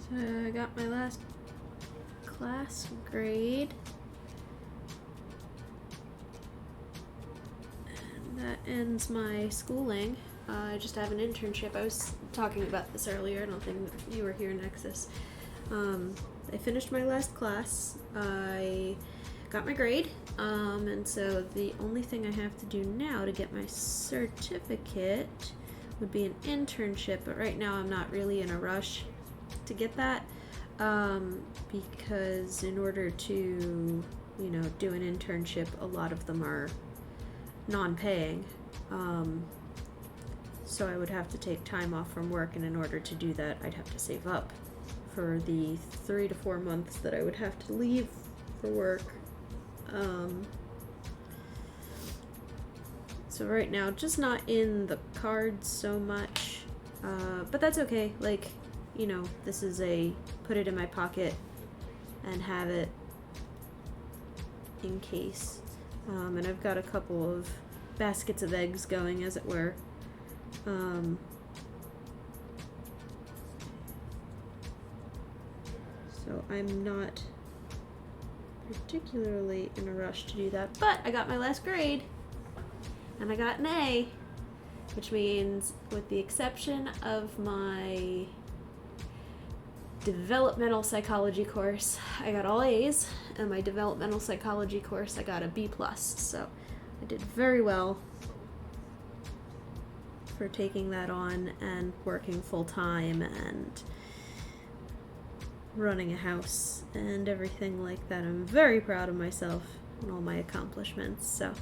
So I got my last class grade. And that ends my schooling. I just have an internship. I was talking about this earlier. I don't think you were here, Nexus. I finished my last class. I got my grade. And so the only thing I have to do now to get my certificate would be an internship. But right now I'm not really in a rush to get that. Because in order to, do an internship, a lot of them are non-paying. So I would have to take time off from work, and in order to do that, I'd have to save up for the 3 to 4 months that I would have to leave for work. So right now, just not in the cards so much, but that's okay. Like, this is put it in my pocket and have it in case. And I've got a couple of baskets of eggs going, as it were. So I'm not particularly in a rush to do that, but I got my last grade and I got an A, which means with the exception of my developmental psychology course, I got all A's, and my developmental psychology course I got a B+, so I did very well for taking that on and working full-time and running a house and everything like that. I'm very proud of myself and all my accomplishments, so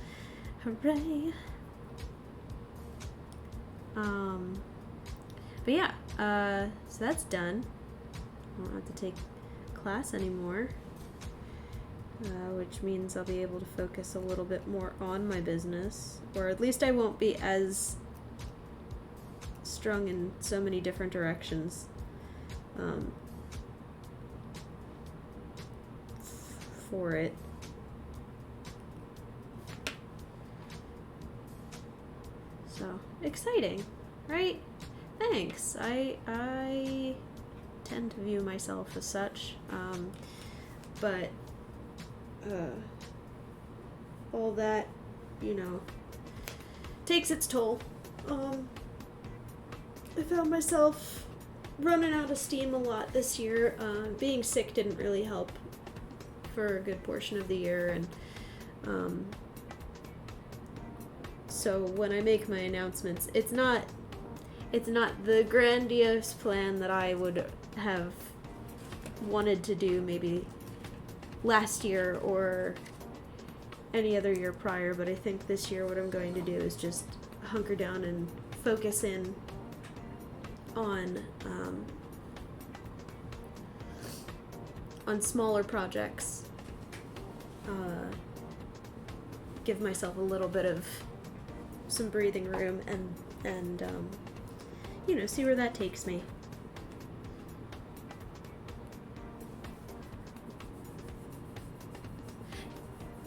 hooray. But yeah, so that's done. I don't have to take class anymore, which means I'll be able to focus a little bit more on my business, or at least I won't be as strung in so many different directions for it. So exciting, right? Thanks. I tend to view myself as such, but all that, takes its toll. I found myself running out of steam a lot this year. Being sick didn't really help for a good portion of the year, and so when I make my announcements, it's not the grandiose plan that I would have wanted to do maybe last year or any other year prior, but I think this year what I'm going to do is just hunker down and focus in on smaller projects, give myself a little bit of some breathing room, and see where that takes me.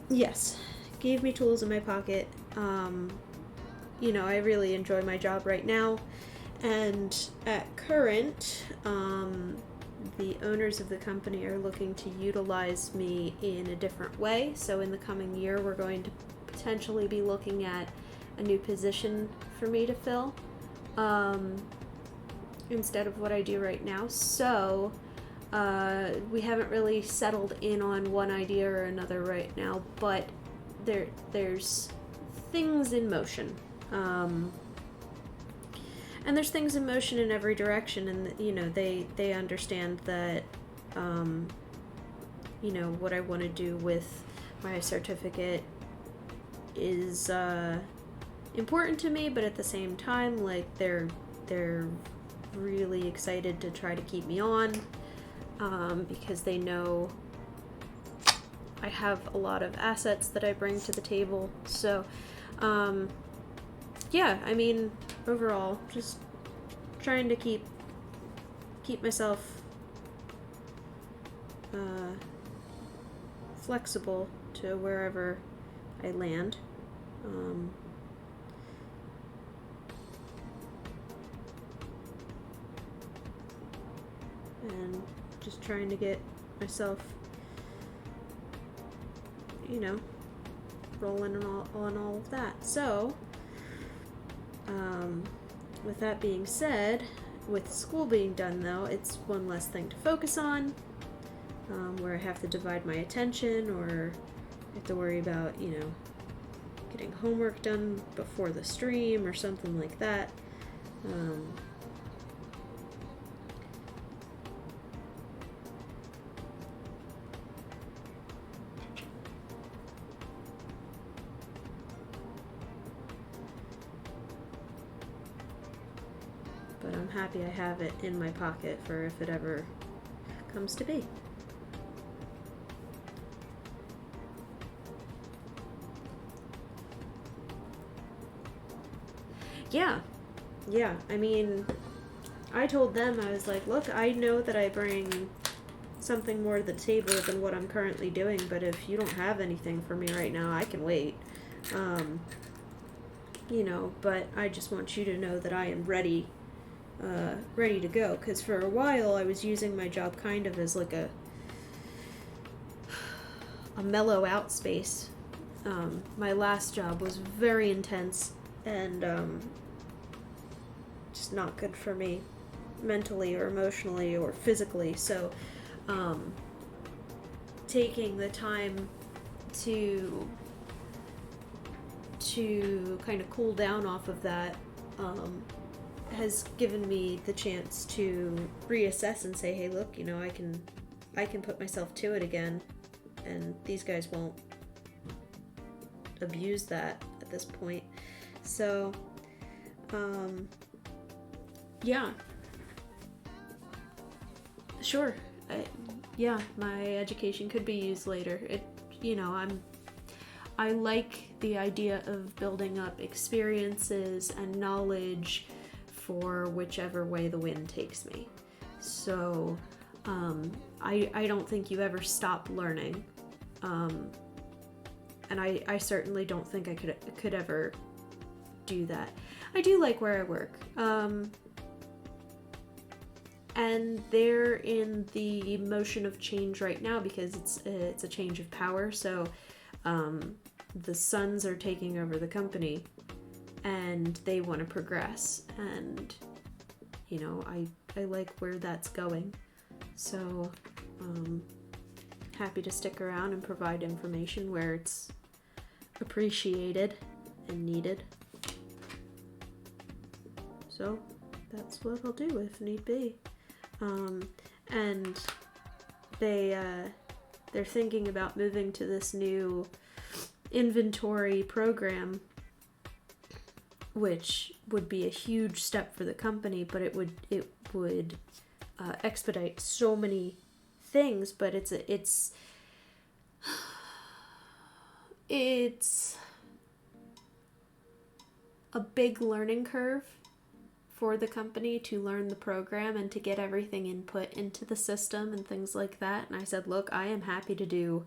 Yes, gave me tools in my pocket. I really enjoy my job right now, and at current, the owners of the company are looking to utilize me in a different way. So in the coming year, we're going to potentially be looking at a new position for me to fill, instead of what I do right now. So we haven't really settled in on one idea or another right now, but there's things in motion. And there's things in motion in every direction, and they understand that what I want to do with my certificate is important to me, but at the same time, like, they're really excited to try to keep me on, because they know I have a lot of assets that I bring to the table. So yeah, I mean, overall, just trying to keep myself flexible to wherever I land. And trying to get myself, you know, rolling on all of that. So, with that being said, with school being done though, it's one less thing to focus on, where I have to divide my attention, or have to worry about, you know, getting homework done before the stream or something like that. But I'm happy I have it in my pocket for if it ever comes to be. Yeah, I mean, I told them, I was like, look, I know that I bring something more to the table than what I'm currently doing, but if you don't have anything for me right now, I can wait. You know, but I just want you to know that I am ready to go, because for a while I was using my job kind of as like a mellow out space. My last job was very intense and just not good for me mentally or emotionally or physically, so taking the time to kind of cool down off of that has given me the chance to reassess and say, hey, look, you know, I can put myself to it again, and these guys won't abuse that at this point. So, yeah. Sure. Yeah, my education could be used later. I like the idea of building up experiences and knowledge for whichever way the wind takes me. So, I don't think you ever stop learning. And I certainly don't think I could ever do that. I do like where I work. And they're in the motion of change right now because it's a change of power. So the sons are taking over the company, and they want to progress. And you know, I like where that's going. So happy to stick around and provide information where it's appreciated and needed. So that's what I'll do if need be. And they're thinking about moving to this new inventory program, which would be a huge step for the company, but it would expedite so many things. But it's a big learning curve for the company to learn the program and to get everything input into the system and things like that. And I said, look, I am happy to do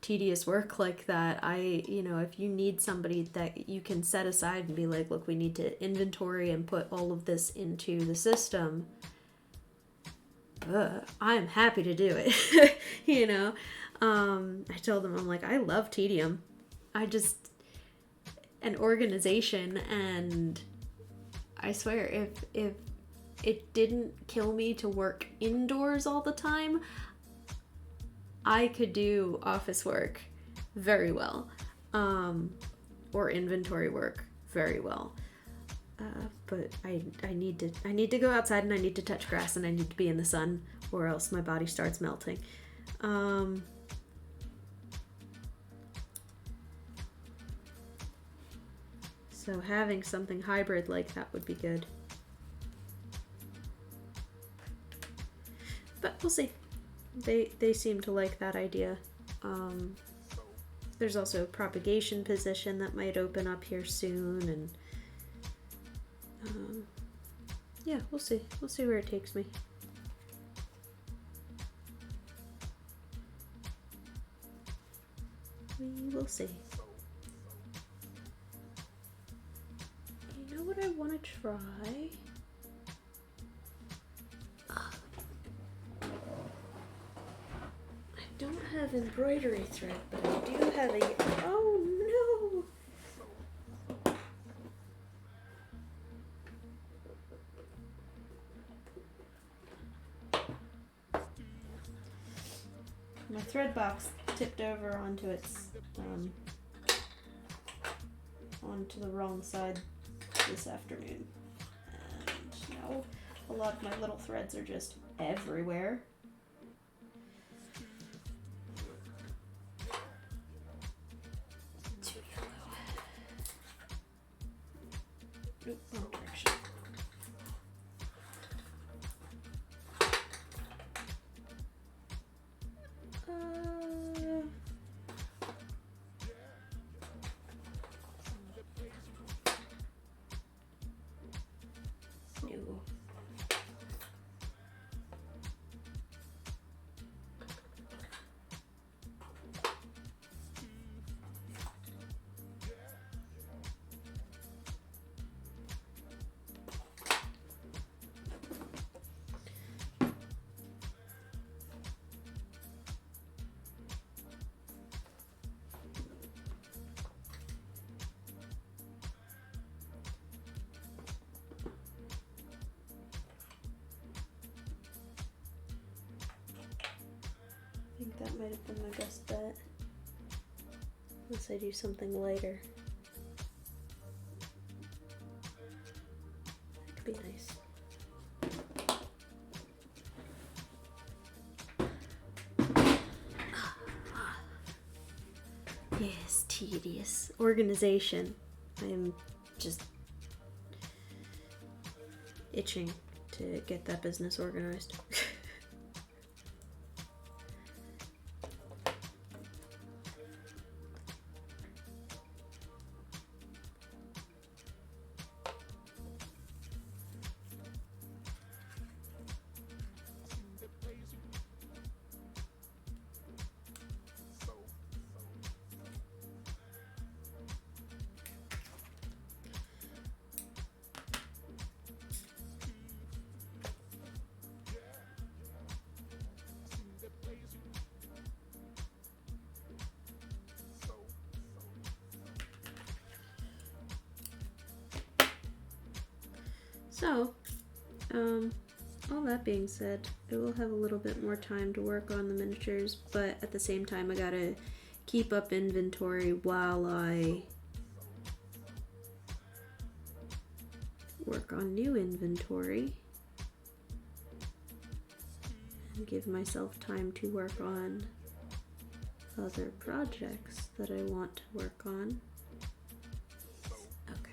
tedious work like that. If you need somebody that you can set aside and be like, look, we need to inventory and put all of this into the system, I'm happy to do it. You know, I told them, I'm like, I love tedium. An organization, and I swear, if it didn't kill me to work indoors all the time, I could do office work very well, or inventory work very well. But I need to go outside, and I need to touch grass, and I need to be in the sun, or else my body starts melting. So having something hybrid like that would be good. But we'll see. They seem to like that idea. There's also a propagation position that might open up here soon, and yeah, we'll see. We'll see where it takes me. We will see. You know what I want to try? don't have embroidery thread, but I do have a... Oh no! My thread box tipped over onto its, onto the wrong side this afternoon. And now a lot of my little threads are just everywhere. Too yellow. Nope, wrong direction. No. I think that might have been my best bet. Unless I do something lighter. That could be nice. Yes, tedious. Organization. I am just itching to get that business organized. So, all that being said, I will have a little bit more time to work on the miniatures, but at the same time I gotta keep up inventory while I work on new inventory and give myself time to work on other projects that I want to work on. Okay.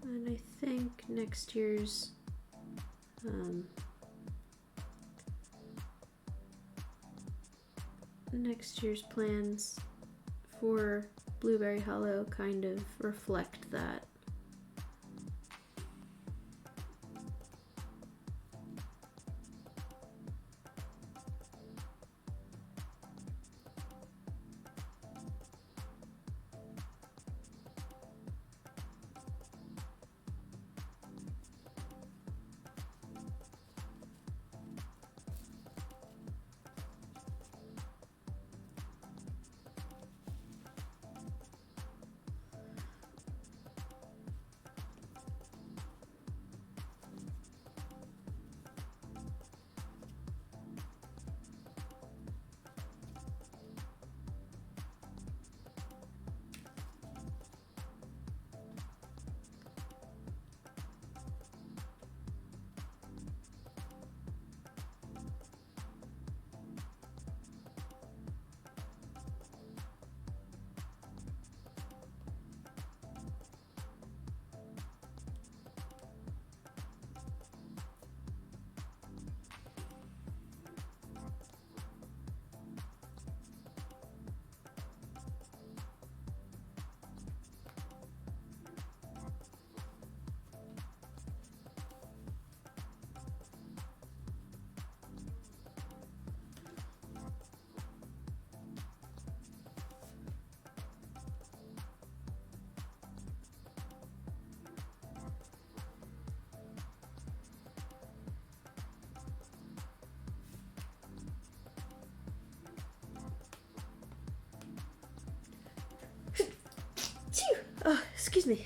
And I think next year's next year's plans for Blueberry Hollow kind of reflect that. Oh, excuse me.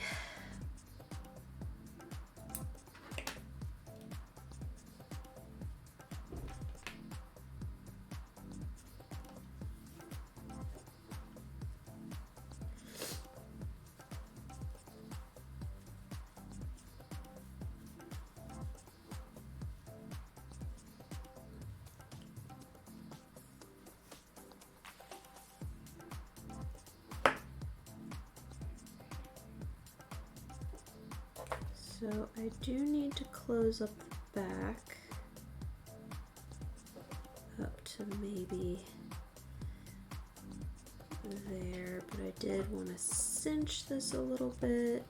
So I do need to close up the back up to maybe there, but I did want to cinch this a little bit.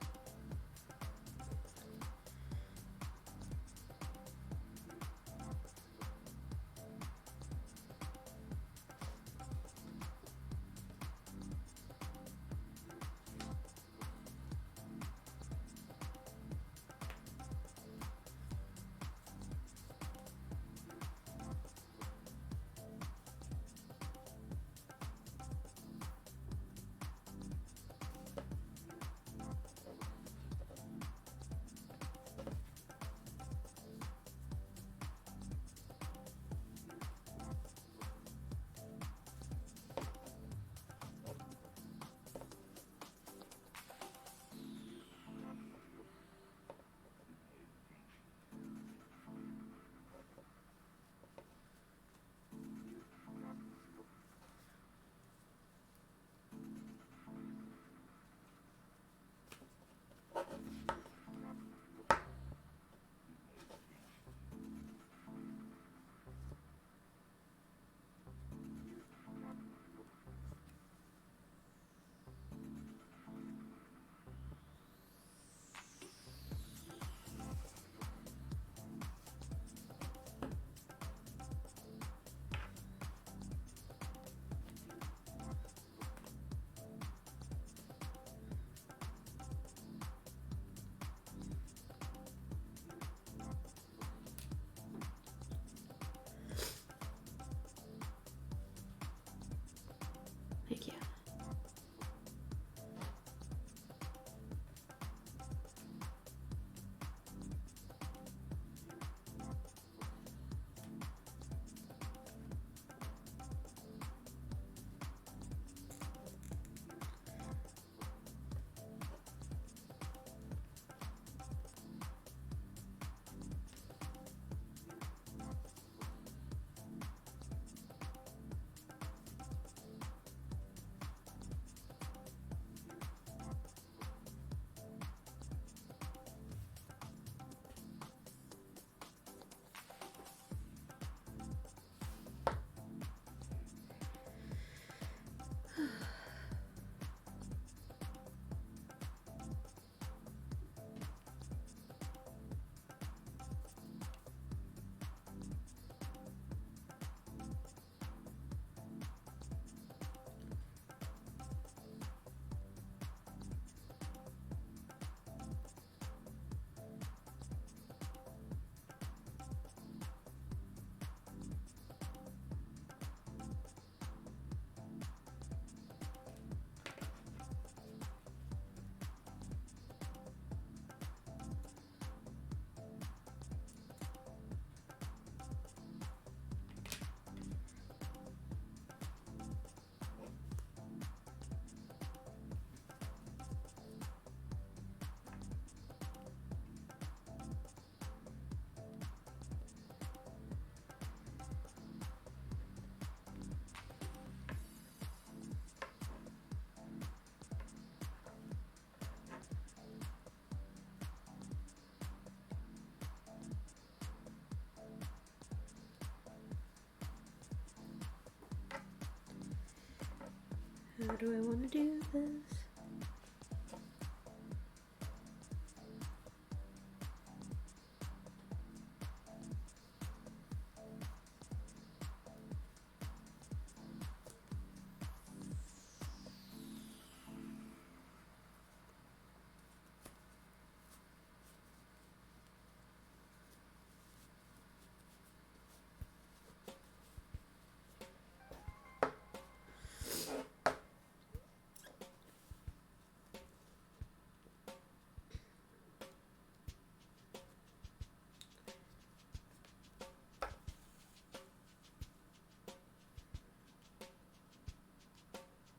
How do I want to do this?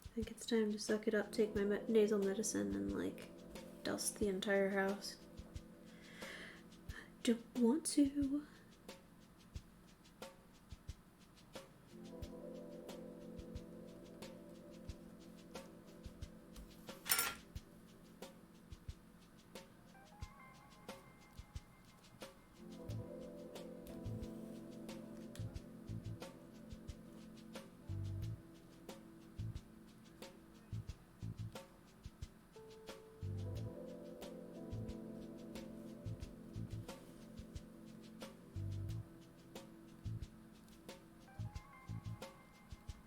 I think it's time to suck it up, take my nasal medicine, and like dust the entire house. I don't want to.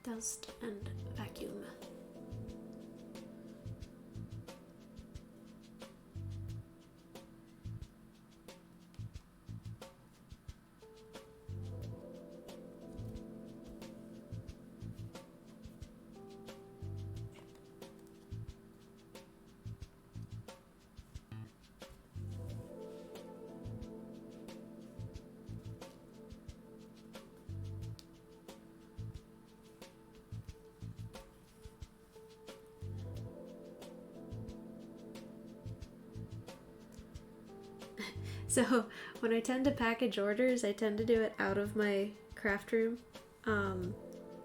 Dust and vacuum. So when I tend to package orders, I tend to do it out of my craft room,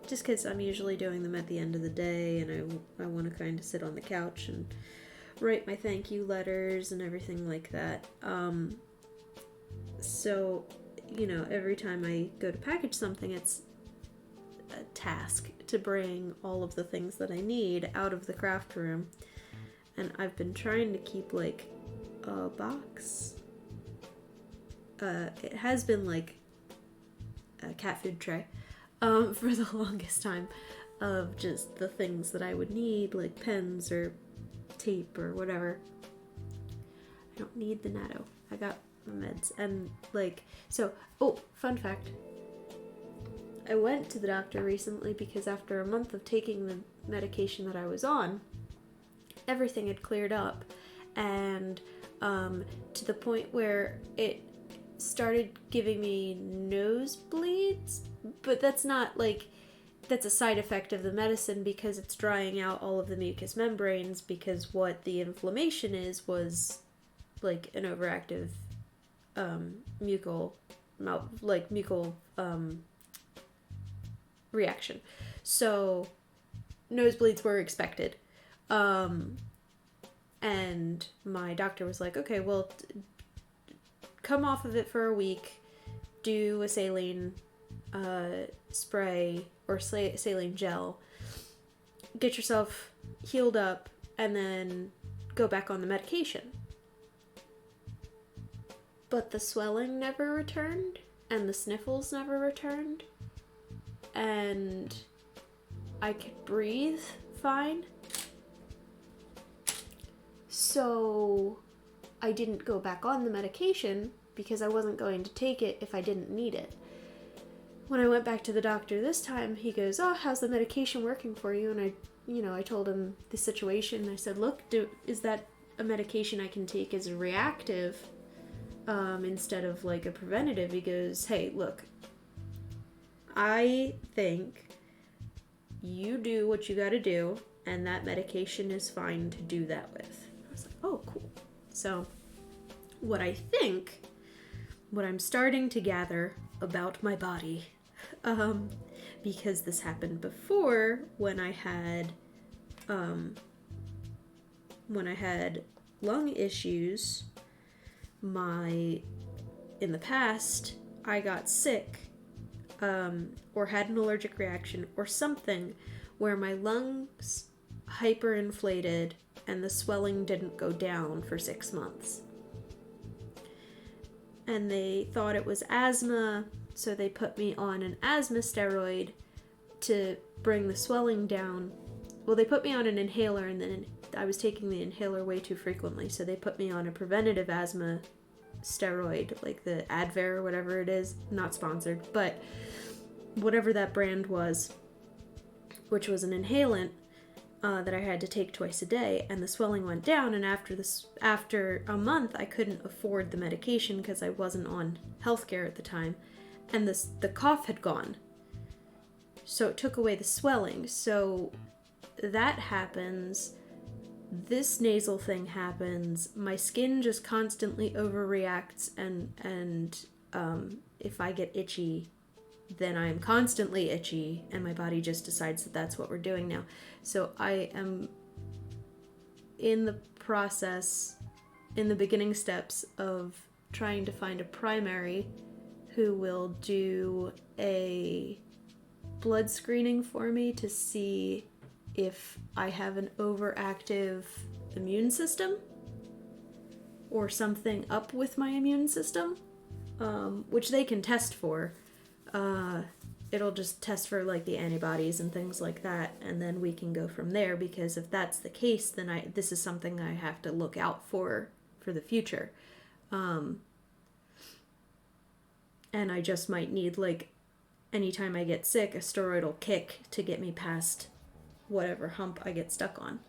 just because I'm usually doing them at the end of the day, and I want to kind of sit on the couch and write my thank you letters and everything like that. So, you know, every time I go to package something, it's a task to bring all of the things that I need out of the craft room, and I've been trying to keep like a box. It has been like a cat food tray for the longest time of just the things that I would need, like pens or tape or whatever. I don't need the natto. I got my meds. And like, so, oh, fun fact. I went to the doctor recently because after a month of taking the medication that I was on, everything had cleared up, and to the point where it started giving me nosebleeds, but that's not like, that's a side effect of the medicine because it's drying out all of the mucous membranes, because what the inflammation was like an overactive mucal reaction. So nosebleeds were expected. And my doctor was like, okay, well, come off of it for a week, do a saline spray or saline gel, get yourself healed up, and then go back on the medication. But the swelling never returned, and the sniffles never returned, and I could breathe fine. So I didn't go back on the medication because I wasn't going to take it if I didn't need it. When I went back to the doctor this time, he goes, oh, how's the medication working for you? And I told him the situation. I said, look, is that a medication I can take as a reactive instead of like a preventative? He goes, hey, look, I think you do what you gotta do, and that medication is fine to do that with. I was like, oh, cool. So what I'm starting to gather about my body, because this happened before when I had lung issues, in the past, I got sick, or had an allergic reaction or something where my lungs hyperinflated and the swelling didn't go down for 6 months. And they thought it was asthma, so they put me on an asthma steroid to bring the swelling down. Well, they put me on an inhaler, and then I was taking the inhaler way too frequently, so they put me on a preventative asthma steroid, like the Advair or whatever it is. Not sponsored, but whatever that brand was, which was an inhalant that I had to take twice a day, and the swelling went down. And after a month, I couldn't afford the medication because I wasn't on healthcare at the time, and the cough had gone. So it took away the swelling. So that happens. This nasal thing happens. My skin just constantly overreacts, and if I get itchy, then I'm constantly itchy, and my body just decides that that's what we're doing now. So I am in the process, in the beginning steps of trying to find a primary who will do a blood screening for me to see if I have an overactive immune system or something up with my immune system, which they can test for. It'll just test for like the antibodies and things like that, and then we can go from there, because if that's the case, then this is something I have to look out for the future. And I just might need, like, anytime I get sick, a steroidal kick to get me past whatever hump I get stuck on.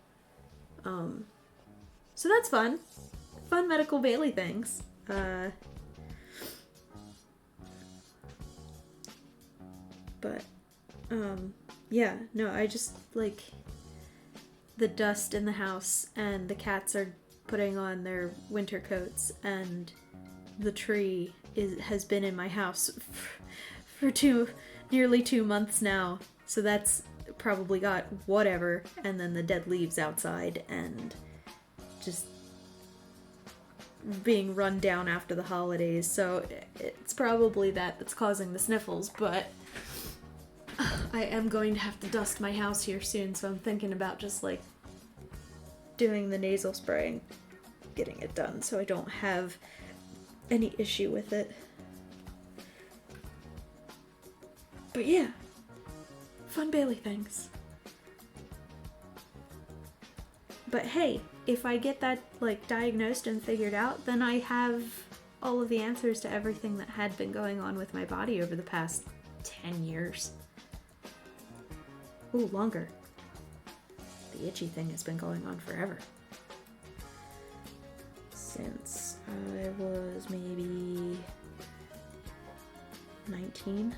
So that's fun. Fun medical Bailey things. But, yeah, no, I just, like, the dust in the house, and the cats are putting on their winter coats, and the tree has been in my house for nearly 2 months now, so that's probably got whatever, and then the dead leaves outside, and just being run down after the holidays, so it's probably that's causing the sniffles, but I am going to have to dust my house here soon, so I'm thinking about just, like, doing the nasal spray and getting it done so I don't have any issue with it. But yeah, fun Bailey things. But hey, if I get that, like, diagnosed and figured out, then I have all of the answers to everything that had been going on with my body over the past 10 years. Ooh, longer. The itchy thing has been going on forever. Since I was maybe 19.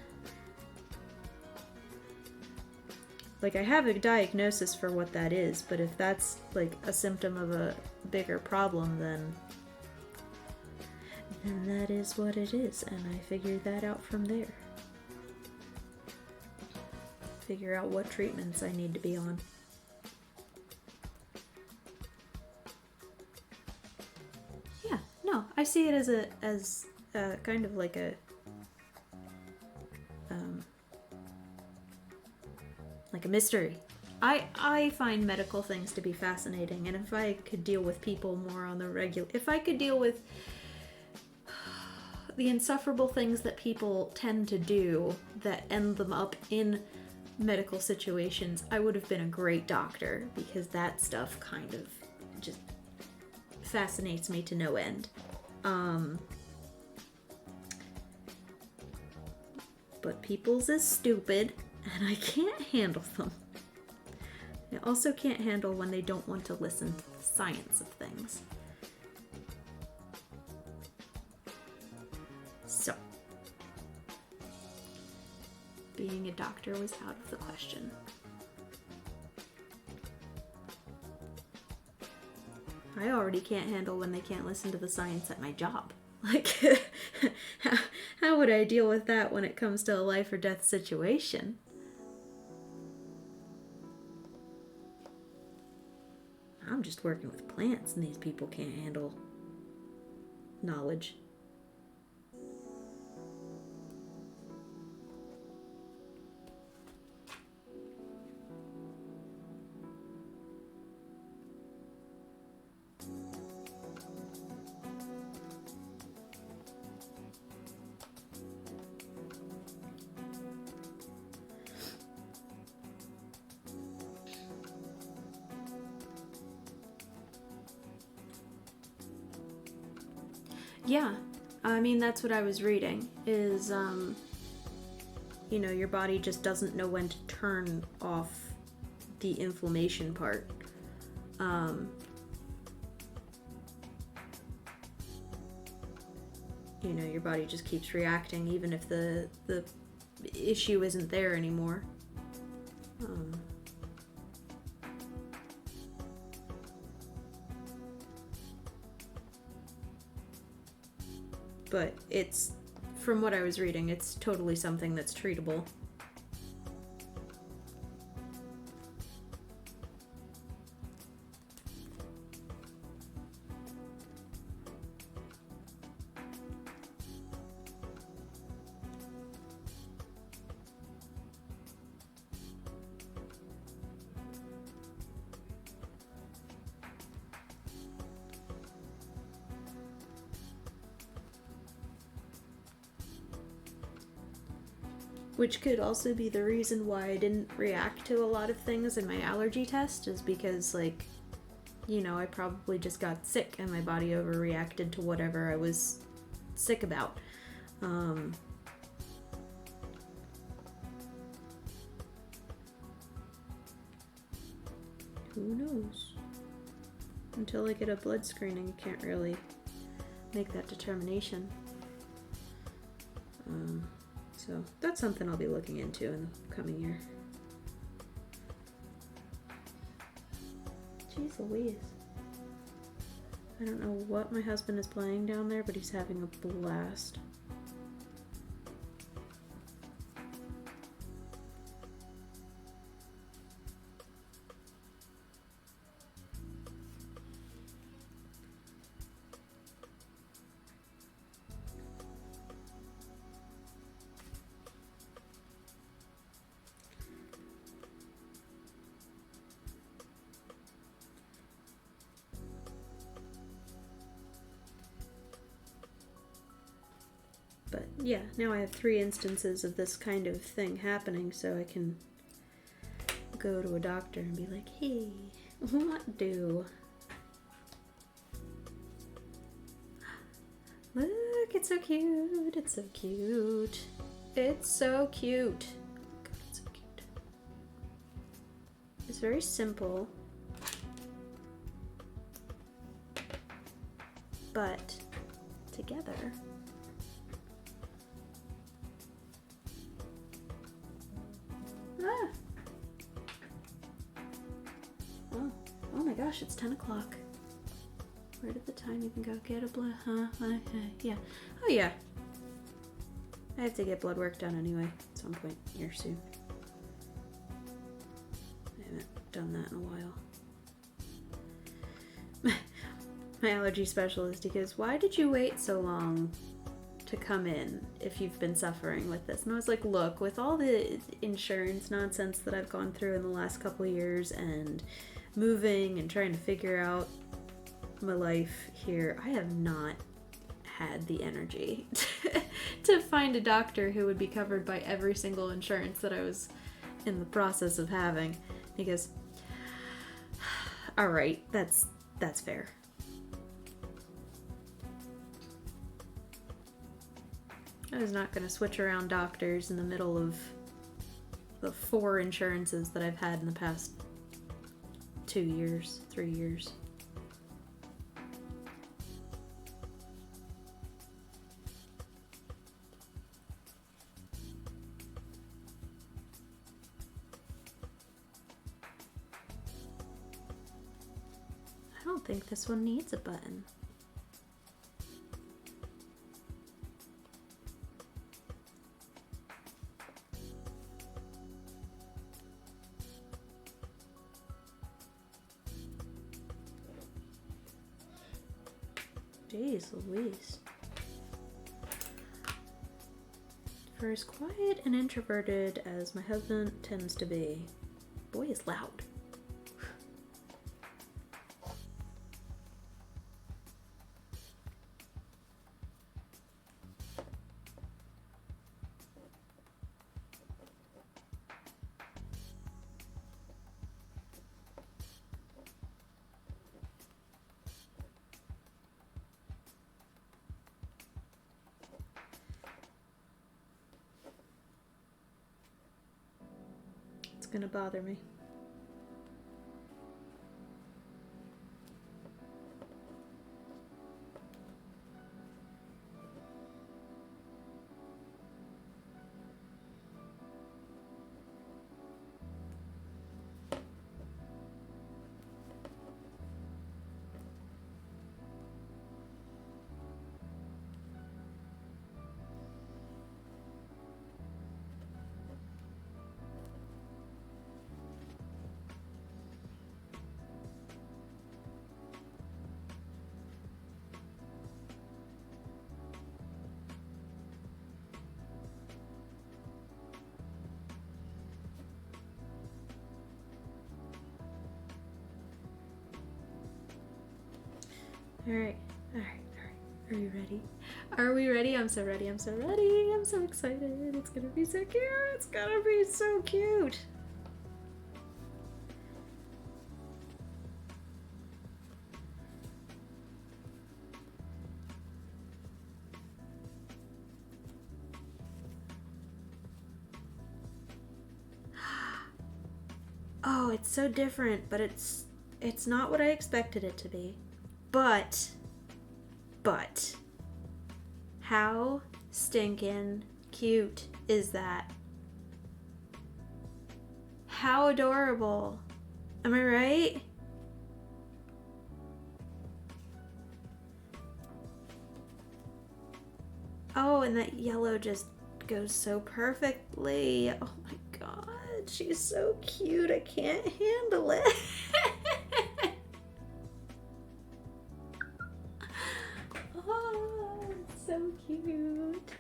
Like, I have a diagnosis for what that is, but if that's, like, a symptom of a bigger problem, then that is what it is, and I figured that out from there. Figure out what treatments I need to be on. Yeah, no, I see it as a kind of like a mystery. I find medical things to be fascinating, and if I could deal with people more on the regular, if I could deal with the insufferable things that people tend to do that end them up in medical situations, I would have been a great doctor, because that stuff kind of just fascinates me to no end. But people's is stupid, and I can't handle them. I also can't handle when they don't want to listen to the science of things. So, being a doctor was out of the question. I already can't handle when they can't listen to the science at my job. Like, how would I deal with that when it comes to a life or death situation? I'm just working with plants, and these people can't handle knowledge. Yeah, I mean, that's what I was reading, is, your body just doesn't know when to turn off the inflammation part. Your body just keeps reacting even if the issue isn't there anymore. But from what I was reading, it's totally something that's treatable. Which could also be the reason why I didn't react to a lot of things in my allergy test, is because, I probably just got sick and my body overreacted to whatever I was sick about. Who knows? Until I get a blood screening, I can't really make that determination. So that's something I'll be looking into in the coming year. Jeez Louise. I don't know what my husband is playing down there, but he's having a blast. But yeah, now I have 3 instances of this kind of thing happening, so I can go to a doctor and be like, hey, what do? Look, it's so cute, it's so cute. It's so cute. God, it's so cute. It's very simple, but together. Ah. Oh my gosh, it's 10 o'clock. Where did the time even go? Get a blood, huh? Yeah. Oh yeah. I have to get blood work done anyway at some point here soon. I haven't done that in a while. My allergy specialist, he goes, why did you wait so long to come in if you've been suffering with this? And I was like, look, with all the insurance nonsense that I've gone through in the last couple of years and moving and trying to figure out my life here, I have not had the energy to find a doctor who would be covered by every single insurance that I was in the process of having. He goes, all right, that's fair. I was not going to switch around doctors in the middle of the 4 insurances that I've had in the past 2 years, 3 years. I don't think this one needs a button. Jeez Louise. For as quiet and introverted as my husband tends to be, boy is loud. it's gonna bother me. All right. Are you ready? Are we ready? I'm so ready. I'm so ready. I'm so excited. It's gonna be so cute. It's gonna be so cute. Oh, it's so different, but it's not what I expected it to be. But how stinking cute is that? How adorable. Am I right? Oh, and that yellow just goes so perfectly. Oh my god, she's so cute. I can't handle it. Oh, it's so cute.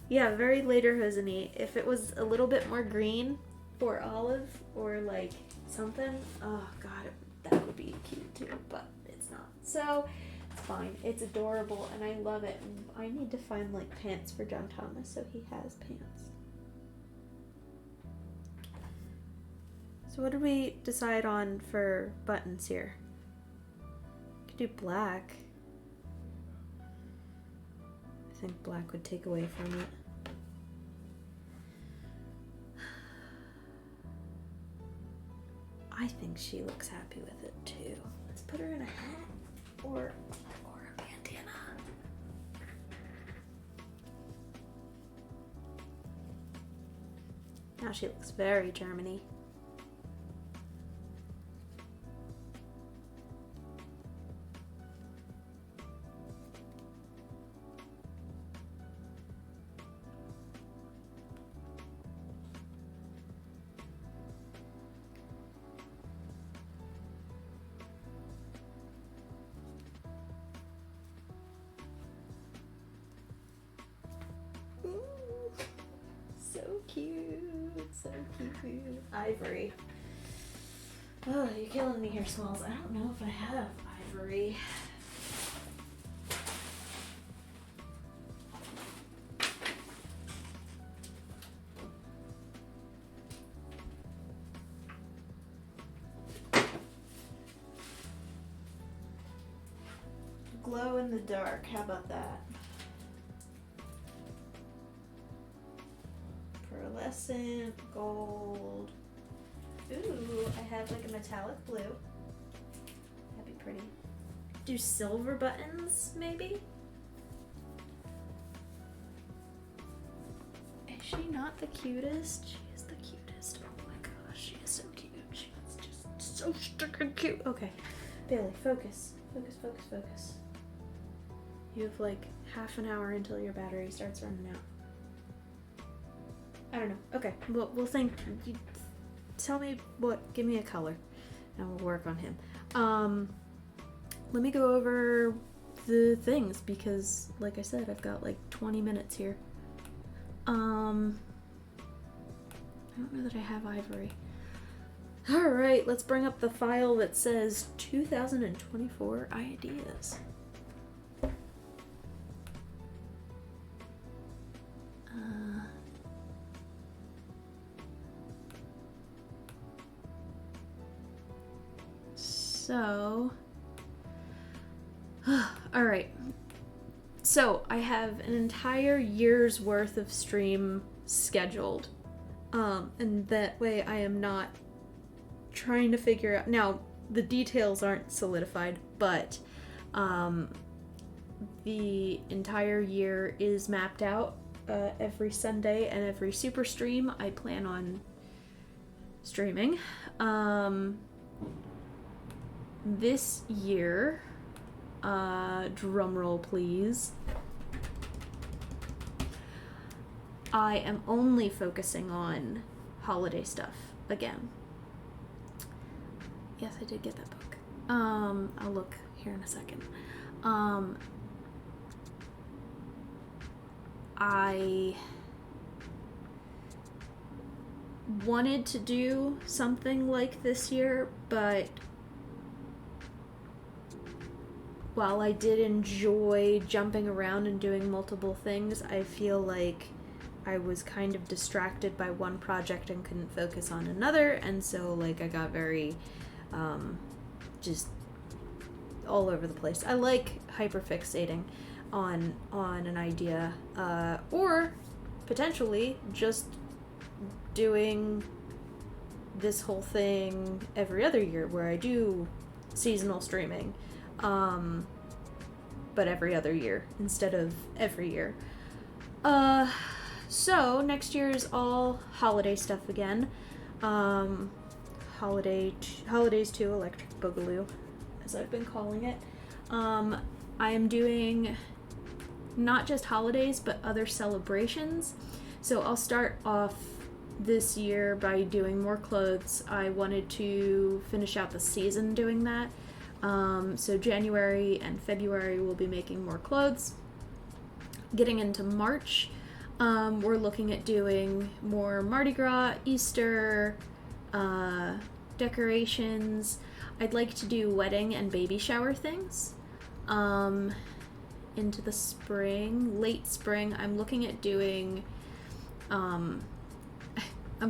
Yeah, very lederhosen-y. If it was a little bit more green or olive or like something, oh god, that would be cute too, but it's not. So it's fine. It's adorable and I love it. And I need to find like pants for John Thomas so he has pants. So what did we decide on for buttons here? Could do black. I think black would take away from it. I think she looks happy with it too. Let's put her in a hat or a bandana. Now she looks very Germany. So cute. Ivory. Oh, you're killing me here, Smalls. I don't know if I have ivory. Glow in the dark. How about that? Pearlescent gold. Ooh, I have like a metallic blue. That'd be pretty. Do silver buttons, maybe? Is she not the cutest? She is the cutest. Oh my gosh, she is so cute. She is just so stinking cute. Okay, Bailey, focus. Focus. You have like half an hour until your battery starts running out. I don't know. Okay, we'll think. You tell me what. Give me a color, and we'll work on him. Let me go over the things because, like I said, I've got like 20 minutes here. I don't know that I have ivory. All right, let's bring up the file that says 2024 ideas. So, all right. So I have an entire year's worth of stream scheduled. And that way I am not trying to figure out. Now, the details aren't solidified, but the entire year is mapped out. Every Sunday and every super stream I plan on streaming. This year, drumroll please, I am only focusing on holiday stuff again. Yes, I did get that book. I'll look here in a second. I wanted to do something like this year, but while I did enjoy jumping around and doing multiple things, I feel like I was kind of distracted by one project and couldn't focus on another, and so like I got very just all over the place. I like hyperfixating on an idea, or potentially just doing this whole thing every other year where I do seasonal streaming, but every other year instead of every year. So next year is all holiday stuff again. Holidays to Electric Boogaloo, as I've been calling it. I am doing not just holidays, but other celebrations. So I'll start off this year by doing more clothes. I wanted to finish out the season doing that. So January and February we'll be making more clothes. Getting into March, we're looking at doing more Mardi Gras, Easter, decorations. I'd like to do wedding and baby shower things. Into the spring, late spring, I'm looking at doing, I'm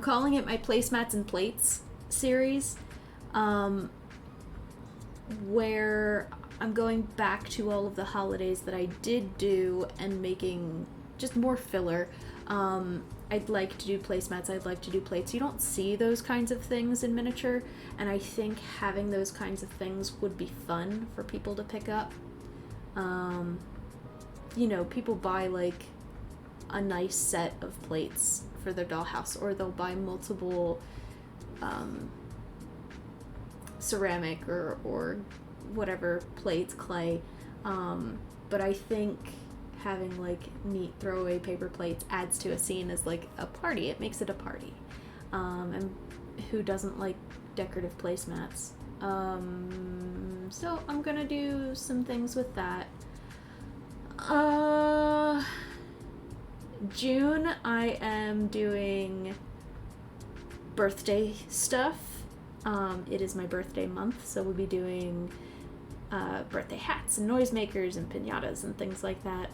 calling it my Placemats and Plates series, where I'm going back to all of the holidays that I did do and making just more filler. I'd like to do placemats, I'd like to do plates. You don't see those kinds of things in miniature, and I think having those kinds of things would be fun for people to pick up. You know, people buy like a nice set of plates for their dollhouse, or they'll buy multiple ceramic or whatever plates, clay. But I think having like neat throwaway paper plates adds to a scene as like a party. It makes it a party. And who doesn't like decorative placemats? So I'm gonna do some things with that. June, I am doing birthday stuff. It is my birthday month, so we'll be doing birthday hats and noisemakers and piñatas and things like that.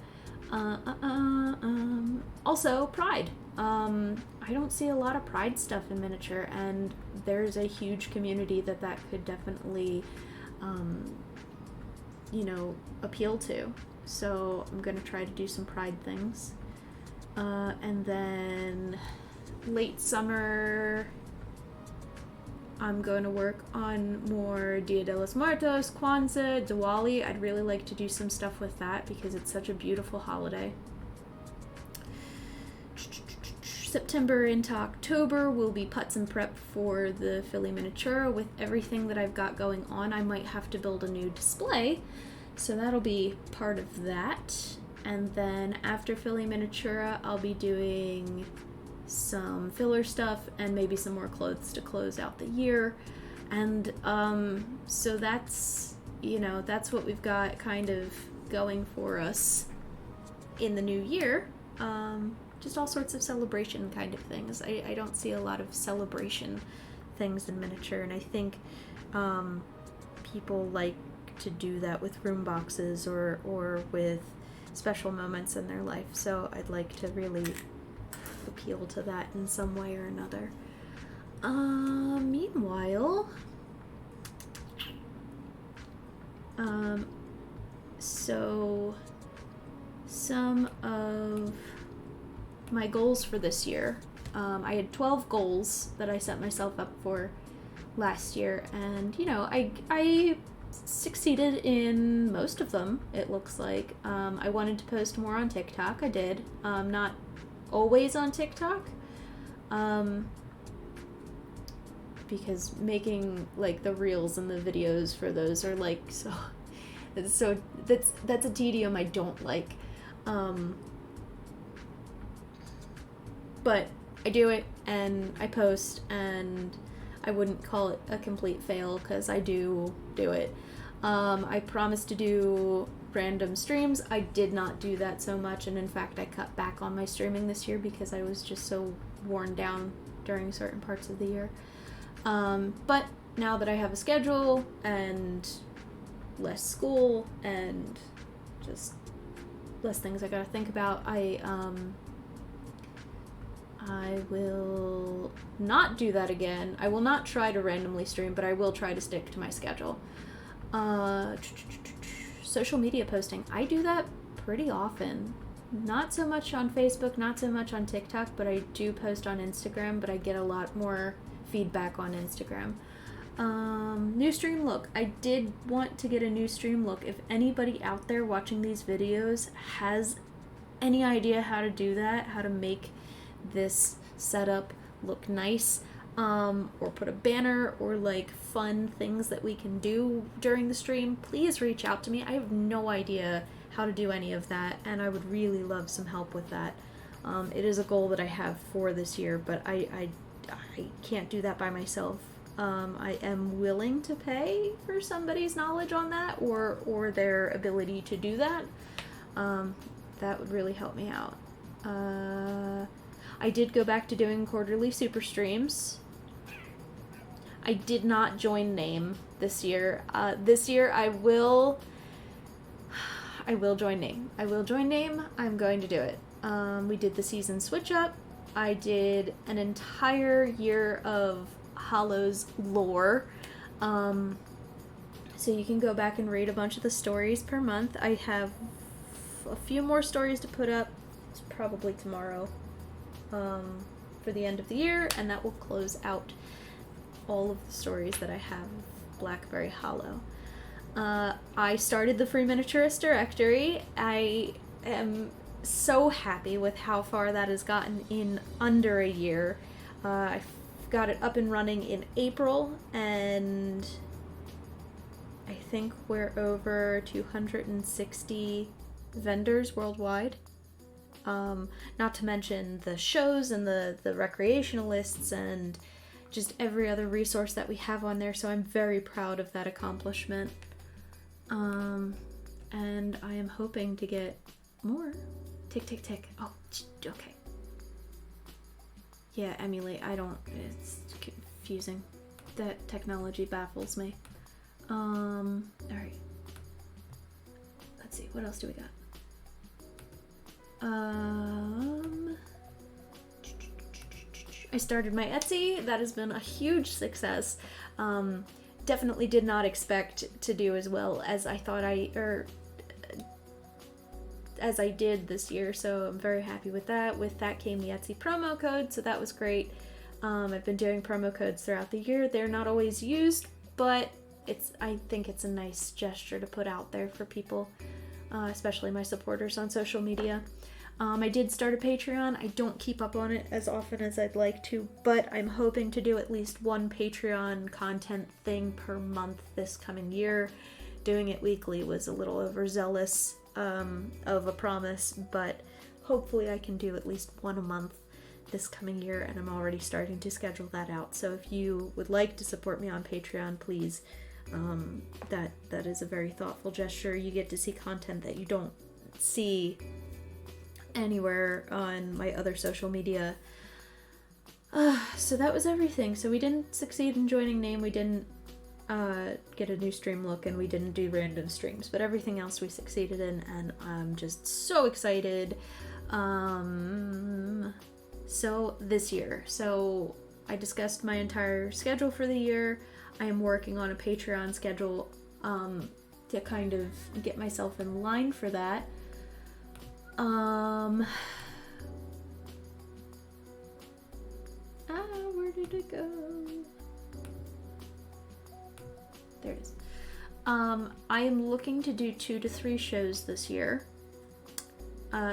Also, Pride. I don't see a lot of Pride stuff in miniature, and there's a huge community that could definitely, appeal to. So I'm gonna try to do some Pride things. And then late summer, I'm going to work on more Dia de los Muertos, Kwanzaa, Diwali. I'd really like to do some stuff with that because it's such a beautiful holiday. September into October will be putz and prep for the Philly Miniatura. With everything that I've got going on, I might have to build a new display, so that'll be part of that. And then after Philly Miniatura, I'll be doing some filler stuff and maybe some more clothes to close out the year. And so that's what we've got kind of going for us in the new year. Just all sorts of celebration kind of things. I don't see a lot of celebration things in miniature, and I think people like to do that with room boxes or with special moments in their life. So I'd like to really appeal to that in some way or another. Meanwhile, so some of my goals for this year. I had 12 goals that I set myself up for last year, and I succeeded in most of them, it looks like. I wanted to post more on TikTok. I did. Not always on TikTok, because making like the reels and the videos for those are like so that's a tedium I don't like. But I do it and I post, and I wouldn't call it a complete fail because I do it. I promised to do random streams. I did not do that so much, and in fact I cut back on my streaming this year because I was just so worn down during certain parts of the year. But now that I have a schedule and less school and just less things I gotta think about, I will not do that again. I will not try to randomly stream, but I will try to stick to my schedule. Social media posting. I do that pretty often. Not so much on Facebook, not so much on TikTok, but I do post on Instagram, but I get a lot more feedback on Instagram. New stream look. I did want to get a new stream look. If anybody out there watching these videos has any idea how to do that, how to make this setup look nice, or put a banner or like fun things that we can do during the stream, please reach out to me. I have no idea how to do any of that, and I would really love some help with that. It is a goal that I have for this year, but I can't do that by myself. I am willing to pay for somebody's knowledge on that or their ability to do that. That would really help me out. I did go back to doing quarterly super streams. I did not join Name this year. This year I will join Name. I will join Name. I'm going to do it. We did the season switch up. I did an entire year of Hollow's lore. So you can go back and read a bunch of the stories per month. I have a few more stories to put up. It's probably tomorrow. For the end of the year, and that will close out all of the stories that I have of Blackberry Hollow. I started the Free Miniaturist Directory. I am so happy with how far that has gotten in under a year. I got it up and running in April, and I think we're over 260 vendors worldwide. Not to mention the shows and the recreational lists and just every other resource that we have on there, so I'm very proud of that accomplishment. And I am hoping to get more. Tick, tick, tick. Oh, okay. Yeah, emulate. It's confusing. That technology baffles me. Alright. Let's see, what else do we got? I started my Etsy. That has been a huge success. Definitely did not expect to do as well as I thought as I did this year, so I'm very happy with that. With that came the Etsy promo code, so that was great. I've been doing promo codes throughout the year. They're not always used, but I think it's a nice gesture to put out there for people, especially my supporters on social media. I did start a Patreon. I don't keep up on it as often as I'd like to, but I'm hoping to do at least one Patreon content thing per month this coming year. Doing it weekly was a little overzealous of a promise, but hopefully I can do at least one a month this coming year, and I'm already starting to schedule that out. So if you would like to support me on Patreon, please. That is a very thoughtful gesture. You get to see content that you don't see anywhere on my other social media. So that was everything. So we didn't succeed in joining Name, we didn't get a new stream look, and we didn't do random streams, but everything else we succeeded in, and I'm just so excited. So this year, so I discussed my entire schedule for the year. I am working on a Patreon schedule to kind of get myself in line for that. Where did it go? There it is. I am looking to do 2 to 3 shows this year.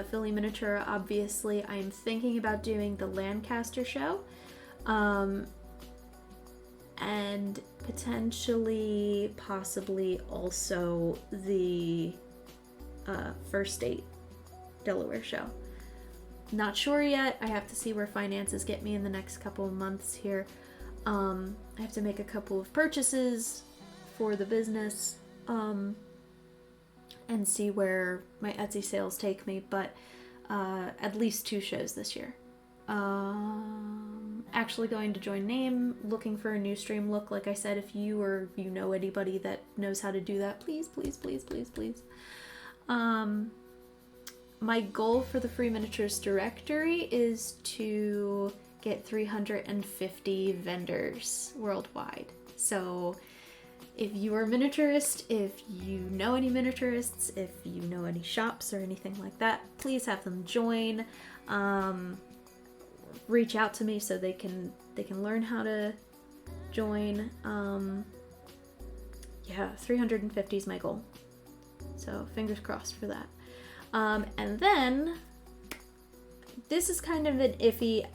Philly Miniature, obviously. I am thinking about doing the Lancaster show. And potentially, possibly also the First Date Delaware show. Not sure yet. I have to see where finances get me in the next couple of months here. I have to make a couple of purchases for the business and see where my Etsy sales take me, but at least 2 shows this year. Actually going to join Name, looking for a new stream look. Like I said, if you or you know anybody that knows how to do that, please, please, please, please, please. My goal for the Free Miniatures directory is to get 350 vendors worldwide. So if you are a miniaturist, if you know any miniaturists, if you know any shops or anything like that, please have them join. Reach out to me so they can learn how to join. Yeah, 350 is my goal. So fingers crossed for that. And then this is kind of an iffy.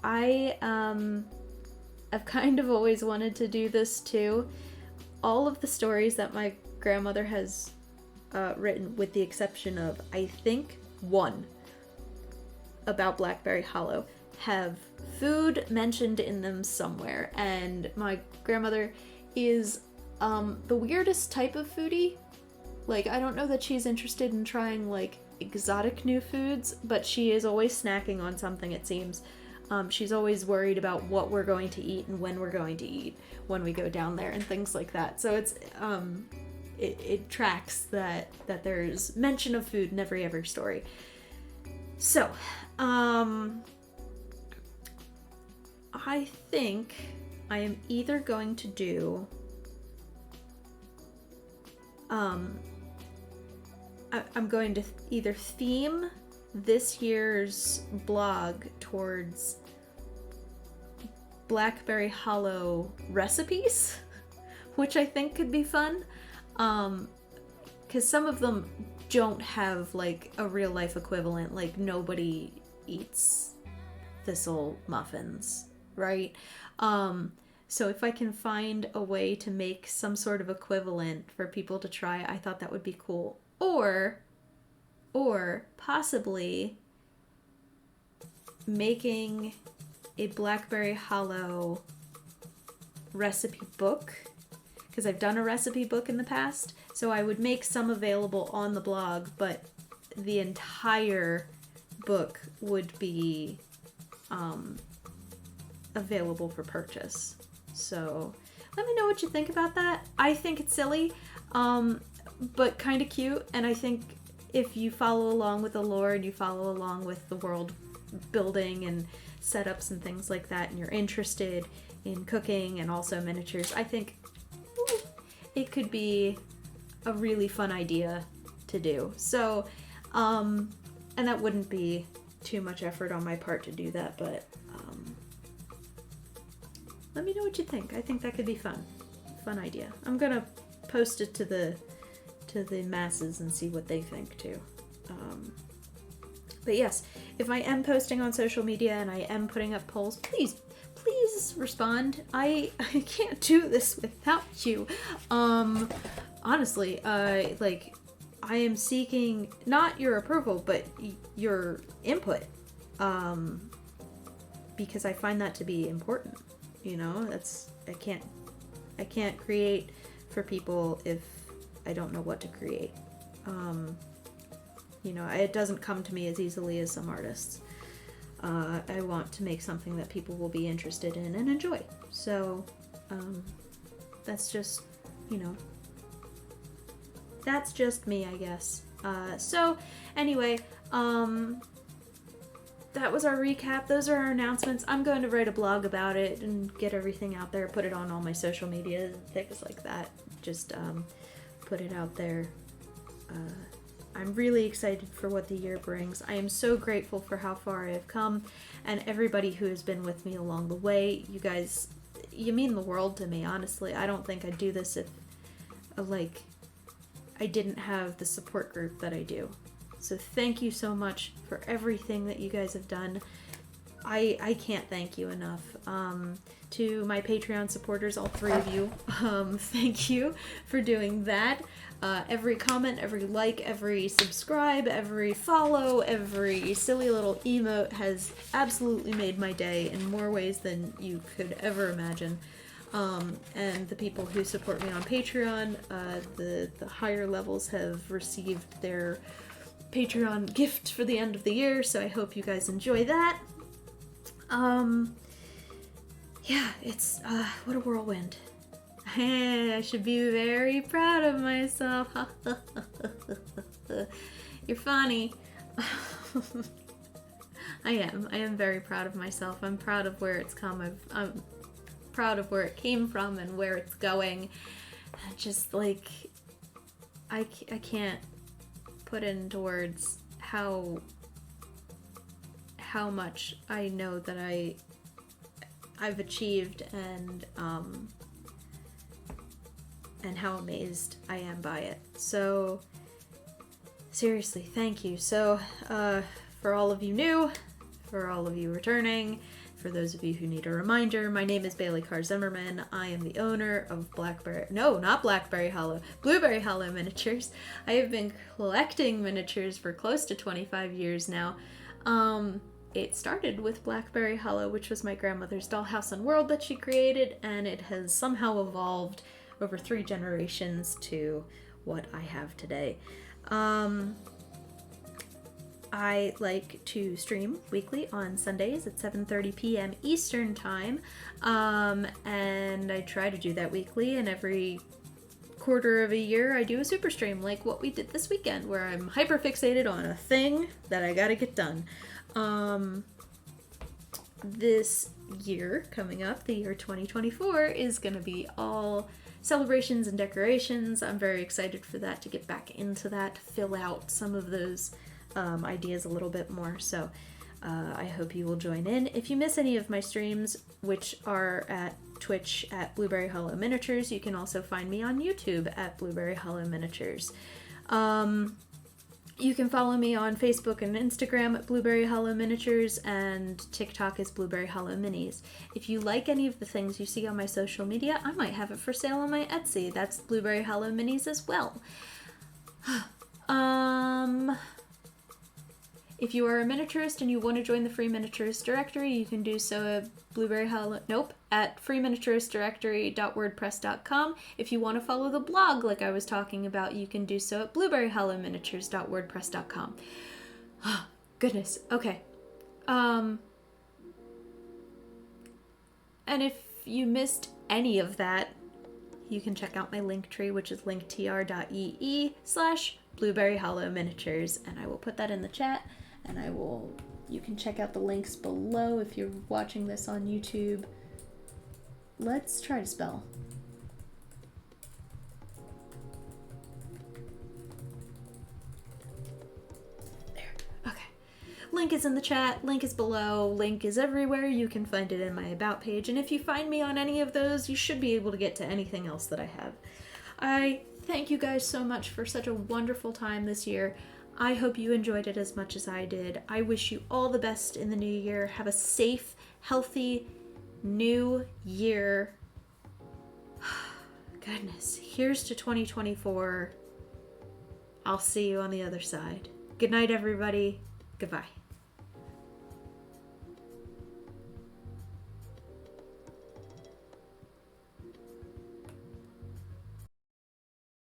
I've kind of always wanted to do this too. All of the stories that my grandmother has written, with the exception of, I think, 1 about Blackberry Hollow, have food mentioned in them somewhere. And my grandmother is the weirdest type of foodie. Like, I don't know that she's interested in trying, like, exotic new foods, but she is always snacking on something, it seems. She's always worried about what we're going to eat and when we're going to eat when we go down there and things like that. So it's it tracks that there's mention of food in every story. So I think I am either going to do I'm going to either theme this year's blog towards Blackberry Hollow recipes, which I think could be fun, because some of them don't have like a real life equivalent. Like, nobody eats thistle muffins, right? So if I can find a way to make some sort of equivalent for people to try, I thought that would be cool. Or possibly making a Blackberry Hollow recipe book, because I've done a recipe book in the past, so I would make some available on the blog, but the entire book would be available for purchase. So let me know what you think about that. I think it's silly, but kind of cute, and I think if you follow along with the lore and you follow along with the world building and setups and things like that, and you're interested in cooking and also miniatures, I think it could be a really fun idea to do. So, and that wouldn't be too much effort on my part to do that, but let me know what you think. I think that could be fun. Fun idea. I'm gonna post it to the masses and see what they think too. But yes, if I am posting on social media and I am putting up polls, please respond. I can't do this without you. Honestly, like, I am seeking not your approval, but your input, because I find that to be important. You know, I can't create for people if I don't know what to create. You know, it doesn't come to me as easily as some artists. I want to make something that people will be interested in and enjoy. So, that's just, you know, that's just me, I guess. So, anyway, that was our recap. Those are our announcements. I'm going to write a blog about it and get everything out there, put it on all my social media, things like that. Just, put it out there. I'm really excited for what the year brings. I am so grateful for how far I have come and everybody who has been with me along the way. You guys, you mean the world to me, honestly. I don't think I'd do this if, like, I didn't have the support group that I do. So thank you so much for everything that you guys have done. I can't thank you enough. To my Patreon supporters, all 3 of you, thank you for doing that. Every comment, every like, every subscribe, every follow, every silly little emote has absolutely made my day in more ways than you could ever imagine. And the people who support me on Patreon, the higher levels have received their Patreon gift for the end of the year, so I hope you guys enjoy that. Yeah, it's, what a whirlwind. I should be very proud of myself. You're funny. I am very proud of myself. I'm proud of where it's come. I'm proud of where it came from and where it's going. Just, like, I can't put into words how much I know that I've achieved and how amazed I am by it. So seriously, thank you. So for all of you new, for all of you returning, for those of you who need a reminder, my name is Bailey Carr Zimmerman. I am the owner of Blueberry Hollow Miniatures. I have been collecting miniatures for close to 25 years now. It started with Blackberry Hollow, which was my grandmother's dollhouse and world that she created, and it has somehow evolved over 3 generations to what I have today. I like to stream weekly on Sundays at 7:30 p.m. Eastern Time, and I try to do that weekly, and every quarter of a year I do a super stream like what we did this weekend, where I'm hyper fixated on a thing that I gotta get done. This year coming up, the year 2024, is gonna be all celebrations and decorations. I'm very excited for that, to get back into that, fill out some of those ideas a little bit more. So I hope you will join in. If you miss any of my streams, which are at Twitch at Blueberry Hollow Miniatures, you can also find me on YouTube at Blueberry Hollow Miniatures. You can follow me on Facebook and Instagram at Blueberry Hollow Miniatures, and TikTok is Blueberry Hollow Minis. If you like any of the things you see on my social media, I might have it for sale on my Etsy. That's Blueberry Hollow Minis as well. If you are a miniaturist and you want to join the Free Miniaturist Directory, you can do so at freeminiaturistdirectory.wordpress.com. If you want to follow the blog like I was talking about, you can do so at blueberryhollowminiatures.wordpress.com. Oh, goodness. Okay. And if you missed any of that, you can check out my link tree, which is linktr.ee/blueberryhollowminiatures, and I will put that in the chat. And you can check out the links below if you're watching this on YouTube. Let's try to spell. There, okay. Link is in the chat, link is below, link is everywhere. You can find it in my About page. And if you find me on any of those, you should be able to get to anything else that I have. I thank you guys so much for such a wonderful time this year. I hope you enjoyed it as much as I did. I wish you all the best in the new year. Have a safe, healthy new year. Goodness, here's to 2024. I'll see you on the other side. Good night, everybody. Goodbye.